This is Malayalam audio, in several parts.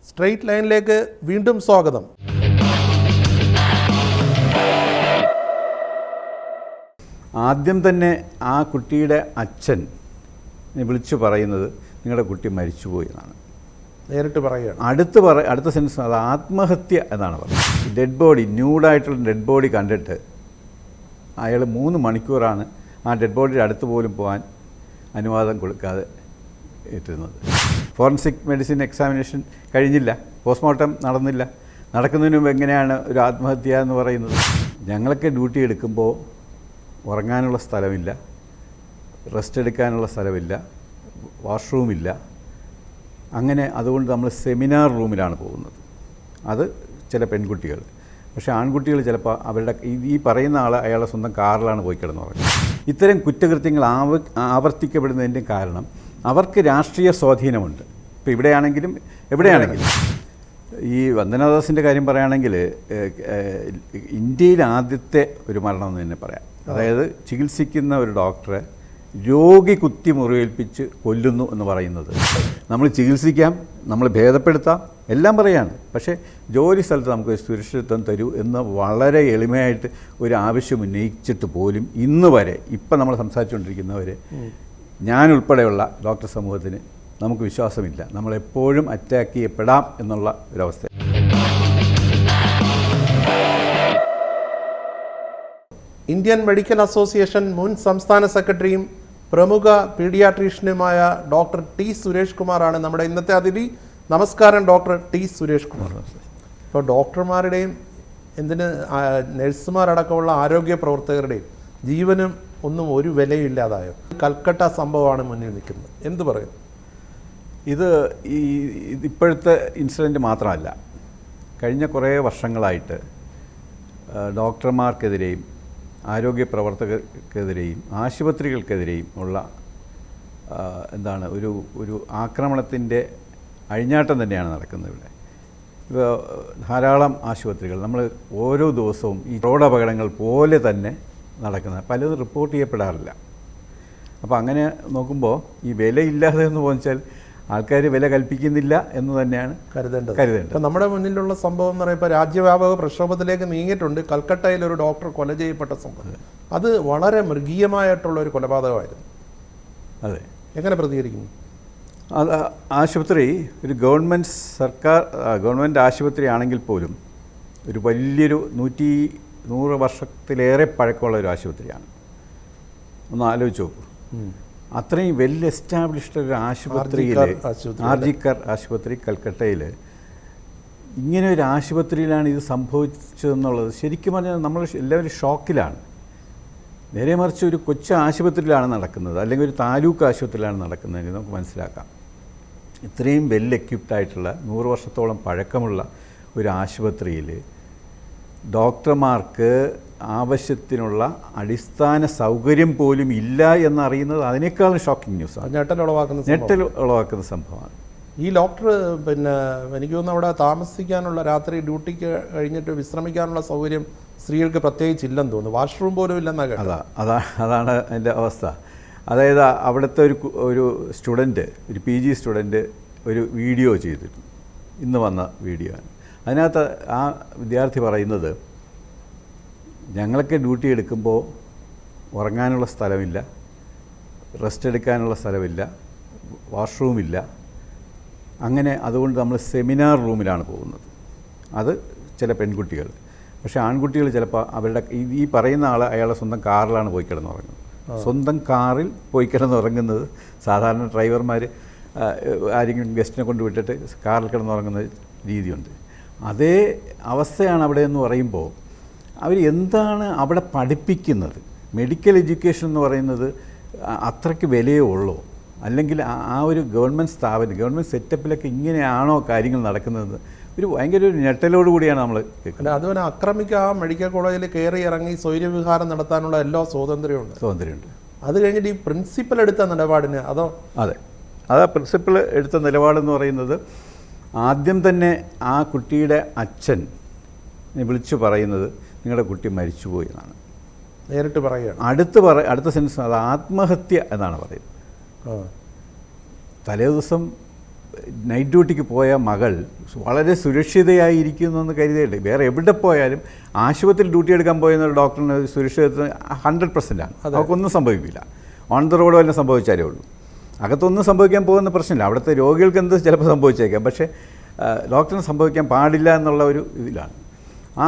സ്ട്രെയിറ്റ് ലൈനിലേക്ക് വീണ്ടും സ്വാഗതം. ആദ്യം തന്നെ ആ കുട്ടിയുടെ അച്ഛൻ വിളിച്ചു പറയുന്നത് നിങ്ങളുടെ കുട്ടി മരിച്ചുപോയി എന്നാണ്. നേരിട്ട് പറയുകയാണ്. അടുത്ത സെൻസ് അത് ആത്മഹത്യ എന്നാണ് പറയുന്നത്. ഡെഡ് ബോഡി, ന്യൂഡായിട്ടുള്ള ഡെഡ് ബോഡി കണ്ടിട്ട് അയാൾ 3 മണിക്കൂറാണ് ആ ഡെഡ് ബോഡിയുടെ അടുത്ത് പോലും പോകാൻ അനുവാദം കൊടുക്കാതെ ഇട്ടിരുന്നത്. ഫോറൻസിക് മെഡിസിൻ എക്സാമിനേഷൻ കഴിഞ്ഞില്ല, പോസ്റ്റ്മോർട്ടം നടന്നില്ല. നടക്കുന്നതിന് മുമ്പ് എങ്ങനെയാണ് ഒരു ആത്മഹത്യ എന്ന് പറയുന്നത്? ഞങ്ങളൊക്കെ ഡ്യൂട്ടി എടുക്കുമ്പോൾ ഉറങ്ങാനുള്ള സ്ഥലമില്ല, റെസ്റ്റ് എടുക്കാനുള്ള സ്ഥലമില്ല, വാഷ്റൂമില്ല. അങ്ങനെ അതുകൊണ്ട് നമ്മൾ സെമിനാർ റൂമിലാണ് പോകുന്നത്. അത് ചില പെൺകുട്ടികൾ. പക്ഷേ ആൺകുട്ടികൾ ചിലപ്പോൾ അവരുടെ ഈ പറയുന്ന ആൾ അയാളുടെ സ്വന്തം കാറിലാണ് പോയി കിടന്നുറങ്ങുന്നത്. ഇത്തരം കുറ്റകൃത്യങ്ങൾ ആവർത്തിക്കപ്പെടുന്നതിൻ്റെ കാരണം അവർക്ക് രാഷ്ട്രീയ സ്വാധീനമുണ്ട്. ഇപ്പോൾ ഇവിടെയാണെങ്കിലും എവിടെയാണെങ്കിലും. ഈ വന്ദനാദാസിൻ്റെ കാര്യം പറയുകയാണെങ്കിൽ ഇന്ത്യയിൽ ആദ്യത്തെ ഒരു മരണം എന്ന് തന്നെ പറയാം. അതായത് ചികിത്സിക്കുന്ന ഒരു ഡോക്ടറെ രോഗി കുത്തി മുറിവേൽപ്പിച്ച് കൊല്ലുന്നു എന്ന് പറയുന്നത്. നമ്മൾ ചികിത്സിക്കാം, നമ്മൾ ഭേദപ്പെടുത്താം, എല്ലാം പറയാണ്. പക്ഷേ ജോലി സ്ഥലത്ത് നമുക്ക് സുരക്ഷിതത്വം തരൂ എന്ന് വളരെ എളിമയായിട്ട് ഒരു ആവശ്യം ഉന്നയിച്ചിട്ട് പോലും ഇന്ന് വരെ ഇപ്പം നമ്മൾ സംസാരിച്ചുകൊണ്ടിരിക്കുന്നവരെ ഞാനുൾപ്പെടെയുള്ള ഡോക്ടർ സമൂഹത്തിന് നമുക്ക് വിശ്വാസമില്ല. നമ്മളെപ്പോഴും അറ്റാക്ക് ചെയ്യപ്പെടാം എന്നുള്ള ഒരവസ്ഥ. ഇന്ത്യൻ മെഡിക്കൽ അസോസിയേഷൻ മുൻ സംസ്ഥാന സെക്രട്ടറിയും പ്രമുഖ പീഡിയാട്രീഷ്യനുമായ ഡോക്ടർ ടി സുരേഷ് കുമാറാണ് നമ്മുടെ ഇന്നത്തെ അതിഥി. നമസ്കാരം ഡോക്ടർ ടി സുരേഷ് കുമാർ. ഇപ്പോൾ ഡോക്ടർമാരുടെയും നഴ്സുമാരടക്കമുള്ള ആരോഗ്യ പ്രവർത്തകരുടെയും ജീവനും ഒന്നും ഒരു വിലയില്ലാതായോ? കൽക്കട്ട സംഭവമാണ് മുന്നിൽ നിൽക്കുന്നത്. എന്ത് പറയും? ഇത് ഇപ്പോഴത്തെ ഇൻസിഡൻറ്റ് മാത്രമല്ല, കഴിഞ്ഞ കുറേ വർഷങ്ങളായിട്ട് ഡോക്ടർമാർക്കെതിരെയും ആരോഗ്യ പ്രവർത്തകർക്കെതിരെയും ആശുപത്രികൾക്കെതിരെയും ഉള്ള ഒരു ആക്രമണത്തിൻ്റെ അഴിഞ്ഞാട്ടം തന്നെയാണ് നടക്കുന്നത് ഇവിടെ. ഇപ്പോൾ ധാരാളം ആശുപത്രികൾ നമ്മൾ ഓരോ ദിവസവും ഈ റോഡ് അപകടങ്ങൾ പോലെ തന്നെ നടക്കുന്നത്, പലതും റിപ്പോർട്ട് ചെയ്യപ്പെടാറില്ല. അപ്പോൾ അങ്ങനെ നോക്കുമ്പോൾ ഈ വിലയില്ലാതെ എന്ന് പറഞ്ഞാൽ ആൾക്കാർ വില കൽപ്പിക്കുന്നില്ല എന്ന് തന്നെയാണ് കരുതേണ്ടത്. ഇപ്പം നമ്മുടെ മുന്നിലുള്ള സംഭവം എന്ന് പറയുമ്പോൾ രാജ്യവ്യാപക പ്രക്ഷോഭത്തിലേക്ക് നീങ്ങിയിട്ടുണ്ട്. കൽക്കട്ടയിൽ ഒരു ഡോക്ടർ കൊല ചെയ്യപ്പെട്ട സംഭവം, അത് വളരെ മൃഗീയമായിട്ടുള്ള ഒരു കൊലപാതകമായിരുന്നു. അതെ, എങ്ങനെ പ്രതികരിക്കുന്നു? അത് ആശുപത്രി ഒരു ഗവൺമെൻറ് ആശുപത്രി ആണെങ്കിൽ പോലും ഒരു വലിയൊരു 100 വർഷത്തിലേറെ പഴക്കമുള്ള ഒരു ആശുപത്രിയാണ്. ഒന്ന് ആലോചിച്ച് നോക്കൂ. അത്രയും വെൽ എസ്റ്റാബ്ലിഷ്ഡ് ഒരു ആശുപത്രിയിൽ, ആർജിക്കർ ആശുപത്രി കൽക്കട്ടയിൽ, ഇങ്ങനെ ഒരു ആശുപത്രിയിലാണ് ഇത് സംഭവിച്ചതെന്നുള്ളത് ശരിക്കും പറഞ്ഞാൽ നമ്മൾ എല്ലാവരും ഷോക്കിലാണ്. നേരെ മറിച്ച് ഒരു കൊച്ചു ആശുപത്രിയിലാണ് നടക്കുന്നത്, അല്ലെങ്കിൽ ഒരു താലൂക്ക് ആശുപത്രിയിലാണ് നടക്കുന്നതെങ്കിൽ നമുക്ക് മനസ്സിലാക്കാം. ഇത്രയും വെൽ എക്യുപ്ഡ് ആയിട്ടുള്ള 100 വർഷത്തോളം പഴക്കമുള്ള ഒരു ആശുപത്രിയിൽ ഡോക്ടർമാർക്ക് ആവശ്യത്തിനുള്ള അടിസ്ഥാന സൗകര്യം പോലും ഇല്ല എന്നറിയുന്നത് അതിനേക്കാളും ഷോക്കിംഗ് ന്യൂസാണ്. ഞെട്ടൽ ഉളവാക്കുന്ന സംഭവമാണ്. ഈ ഡോക്ടർ എനിക്ക് തോന്നുന്നു അവിടെ താമസിക്കാനുള്ള, രാത്രി ഡ്യൂട്ടിക്ക് കഴിഞ്ഞിട്ട് വിശ്രമിക്കാനുള്ള സൗകര്യം സ്ത്രീകൾക്ക് പ്രത്യേകിച്ച് ഇല്ലെന്ന് തോന്നുന്നു. വാഷ്റൂം പോലും ഇല്ലെന്നാണ്. അതാണ് എൻ്റെ അവസ്ഥ. അതായത് അവിടുത്തെ ഒരു സ്റ്റുഡൻറ്റ്, ഒരു PG സ്റ്റുഡൻറ്റ് ഒരു വീഡിയോ ചെയ്തിരുന്നു. ഇന്ന് വന്ന വീഡിയോ ആണ്. അതിനകത്ത് ആ വിദ്യാർത്ഥി പറയുന്നത്, ഞങ്ങളൊക്കെ ഡ്യൂട്ടി എടുക്കുമ്പോൾ ഉറങ്ങാനുള്ള സ്ഥലമില്ല, റെസ്റ്റ് എടുക്കാനുള്ള സ്ഥലമില്ല, വാഷ്റൂമില്ല. അങ്ങനെ അതുകൊണ്ട് നമ്മൾ സെമിനാർ റൂമിലാണ് പോകുന്നത്. അത് ചില പെൺകുട്ടികൾ. പക്ഷേ ആൺകുട്ടികൾ ചിലപ്പോൾ അവരുടെ ഈ പറയുന്ന ആൾ അയാളുടെ സ്വന്തം കാറിലാണ് പോയി കിടന്നുറങ്ങുന്നത്. സ്വന്തം കാറിൽ പോയി കിടന്നുറങ്ങുന്നത് സാധാരണ ഡ്രൈവർമാർ ആരെങ്കിലും ഗസ്റ്റിനെ കൊണ്ട് വിട്ടിട്ട് കാറിൽ കിടന്നുറങ്ങുന്ന രീതിയുണ്ട്. അതേ അവസ്ഥയാണ് അവിടെ എന്ന് പറയുമ്പോൾ അവർ എന്താണ് അവിടെ പഠിപ്പിക്കുന്നത്? മെഡിക്കൽ എഡ്യൂക്കേഷൻ എന്ന് പറയുന്നത് അത്രയ്ക്ക് വിലയേ ഉള്ളൂ? അല്ലെങ്കിൽ ആ ഒരു ഗവൺമെൻറ് സെറ്റപ്പിലൊക്കെ ഇങ്ങനെയാണോ കാര്യങ്ങൾ നടക്കുന്നത്? ഭയങ്കര ഒരു ഞെട്ടലോടുകൂടിയാണ് നമ്മൾ കേൾക്കുന്നത്. അതുപോലെ ആക്രമിക്കുക, മെഡിക്കൽ കോളേജിൽ കയറി ഇറങ്ങി സ്വൈര്യവിഹാരം നടത്താനുള്ള എല്ലാ സ്വാതന്ത്ര്യമുണ്ട്. അത് കഴിഞ്ഞിട്ട് ഈ പ്രിൻസിപ്പൽ എടുത്ത നിലപാടിന് അതോ? അതെ, അത് പ്രിൻസിപ്പൽ എടുത്ത നിലപാടെന്ന് പറയുന്നത് ആദ്യം തന്നെ ആ കുട്ടിയുടെ അച്ഛൻ വിളിച്ചു പറയുന്നത് നിങ്ങളുടെ കുട്ടി മരിച്ചുപോയി എന്നാണ്. നേരിട്ട് പറയുകയാണ്. അടുത്ത സെൻസ് അത് ആത്മഹത്യ എന്നാണ് പറയുന്നത്. തലേ ദിവസം നൈറ്റ് ഡ്യൂട്ടിക്ക് പോയ മകൾ വളരെ സുരക്ഷിതയായിരിക്കുന്നു എന്ന് കരുതിയിട്ട് വേറെ എവിടെ പോയാലും ആശുപത്രിയിൽ ഡ്യൂട്ടി എടുക്കാൻ പോയെന്ന ഒരു ഡോക്ടറിന് സുരക്ഷിതത്വം 100% ആണ്. അവർക്കൊന്നും സംഭവിക്കില്ല. ഓൺ ദ റോഡ് വല്ലതും സംഭവിച്ചാലേ ഉള്ളൂ. അകത്തൊന്നും സംഭവിക്കാൻ പോകുന്ന പ്രശ്നമില്ല. അവിടുത്തെ രോഗികൾക്ക് എന്ത് ചിലപ്പോൾ സംഭവിച്ചേക്കാം, പക്ഷേ ഡോക്ടറിന് സംഭവിക്കാൻ പാടില്ല എന്നുള്ള ഒരു ഇതിലാണ്. ആ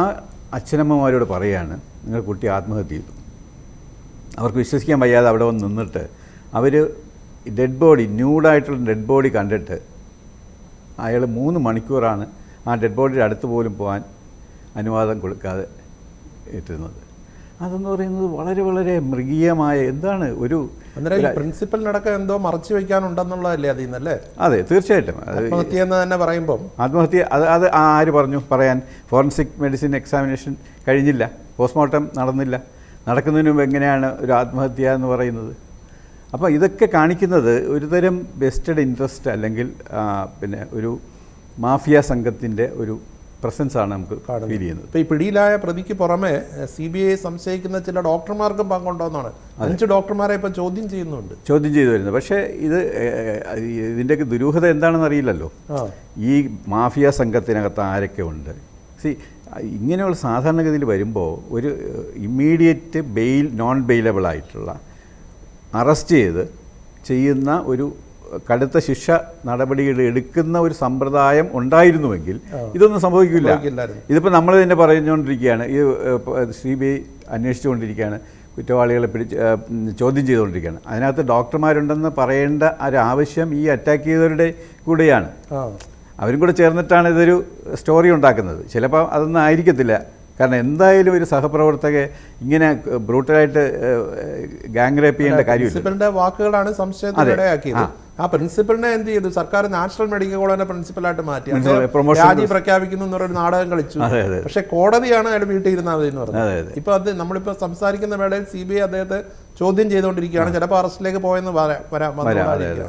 അച്ഛനമ്മമാരോട് പറയുകയാണ്, നിങ്ങൾ കുട്ടി ആത്മഹത്യ ചെയ്തു. അവർക്ക് വിശ്വസിക്കാൻ വയ്യാതെ അവിടെ വന്ന് നിന്നിട്ട് അവർ ഡെഡ് ബോഡി, ന്യൂഡായിട്ടുള്ള ഡെഡ് ബോഡി കണ്ടിട്ട് അയാൾ 3 മണിക്കൂറാണ് ആ ഡെഡ് ബോഡിയുടെ അടുത്ത് പോലും പോകാൻ അനുവാദം കൊടുക്കാതെ ഇട്ടിരുന്നത്. അതെന്ന് പറയുന്നത് വളരെ വളരെ മൃഗീയമായ എന്താണ് ഒരു പ്രിൻസിപ്പലിനടക്കം എന്തോ മറച്ചു വയ്ക്കാനുണ്ടെന്നുള്ളതല്ലേ അതിൽ നിന്നല്ലേ? അതെ, തീർച്ചയായിട്ടും. ആത്മഹത്യ എന്ന് തന്നെ പറയുമ്പോൾ ആത്മഹത്യ അത് ആര് പറഞ്ഞു പറയാൻ? ഫോറൻസിക് മെഡിസിൻ എക്സാമിനേഷൻ കഴിഞ്ഞില്ല, പോസ്റ്റ്മോർട്ടം നടന്നില്ല. നടക്കുന്നതിന് മുമ്പ് എങ്ങനെയാണ് ഒരു ആത്മഹത്യ എന്ന് പറയുന്നത്? അപ്പോൾ ഇതൊക്കെ കാണിക്കുന്നത് ഒരുതരം വെസ്റ്റഡ് ഇൻട്രസ്റ്റ് അല്ലെങ്കിൽ പിന്നെ ഒരു മാഫിയ സംഘത്തിൻ്റെ ഒരു പ്രസൻസാണ് നമുക്ക് ഫീൽ ചെയ്യുന്നത്. ഇപ്പോൾ ഈ പിടിയിലായ പ്രതിക്ക് പുറമെ CBI സംശയിക്കുന്ന ചില ഡോക്ടർമാർക്കും പങ്കുണ്ടോന്നാണ്. 5 ഡോക്ടർമാരെ ഇപ്പോൾ ചോദ്യം ചെയ്തു വരുന്നത്. പക്ഷേ ഇതിൻ്റെയൊക്കെ ദുരൂഹത എന്താണെന്ന് അറിയില്ലല്ലോ. ഈ മാഫിയ സംഘത്തിനകത്ത് ആരൊക്കെ ഉണ്ട്? ഇങ്ങനെയുള്ള സാധാരണഗതിയിൽ വരുമ്പോൾ ഒരു ഇമ്മീഡിയറ്റ് നോൺ ബെയിലബിൾ ആയിട്ടുള്ള അറസ്റ്റ് ചെയ്യുന്ന ഒരു കടുത്ത ശിക്ഷ നടപടികൾ എടുക്കുന്ന ഒരു സമ്പ്രദായം ഉണ്ടായിരുന്നുവെങ്കിൽ ഇതൊന്നും സംഭവിക്കില്ല. ഇതിപ്പോൾ നമ്മൾ തന്നെ പറഞ്ഞുകൊണ്ടിരിക്കുകയാണ്, ഈ CBI അന്വേഷിച്ചുകൊണ്ടിരിക്കുകയാണ്, കുറ്റവാളികളെ ചോദ്യം ചെയ്തുകൊണ്ടിരിക്കുകയാണ്. അതിനകത്ത് ഡോക്ടർമാരുണ്ടെന്ന് പറയേണ്ട ഒരു ആവശ്യം ഈ അറ്റാക്ക് ചെയ്തവരുടെ കൂടെയാണ്. അവരും കൂടെ ചേർന്നിട്ടാണ് ഇതൊരു സ്റ്റോറി ഉണ്ടാക്കുന്നത്. ചിലപ്പോൾ അതൊന്നും ആയിരിക്കത്തില്ല. കാരണം എന്തായാലും ഒരു സഹപ്രവർത്തകയെ ഇങ്ങനെ ബ്രൂട്ടലായിട്ട് ഗാങ് റേപ്പ് ചെയ്യേണ്ട കാര്യമില്ല. പ്രിൻസിപ്പലിന്റെ വാക്കുകളാണ് സംശയത്തിനിടയാക്കിയത്. ആ പ്രിൻസിപ്പലിനെ എന്ത് ചെയ്തു? സർക്കാർ നാഷണൽ മെഡിക്കൽ കോളേജിന്റെ പ്രിൻസിപ്പലായിട്ട് മാറ്റി രാജി പ്രഖ്യാപിക്കുന്നു എന്നൊരു നാടകം കളിച്ചു. പക്ഷെ കോടതിയാണ് അയാൾ വീട്ടിൽ ഇരുന്നാൽ മതി എന്ന് പറഞ്ഞത്. ഇപ്പൊ അത് നമ്മളിപ്പോ സംസാരിക്കുന്ന വേളയിൽ CBI അദ്ദേഹത്തെ ചോദ്യം ചെയ്തുകൊണ്ടിരിക്കുകയാണ്. ചിലപ്പോൾ അറസ്റ്റിലേക്ക് പോയെന്ന്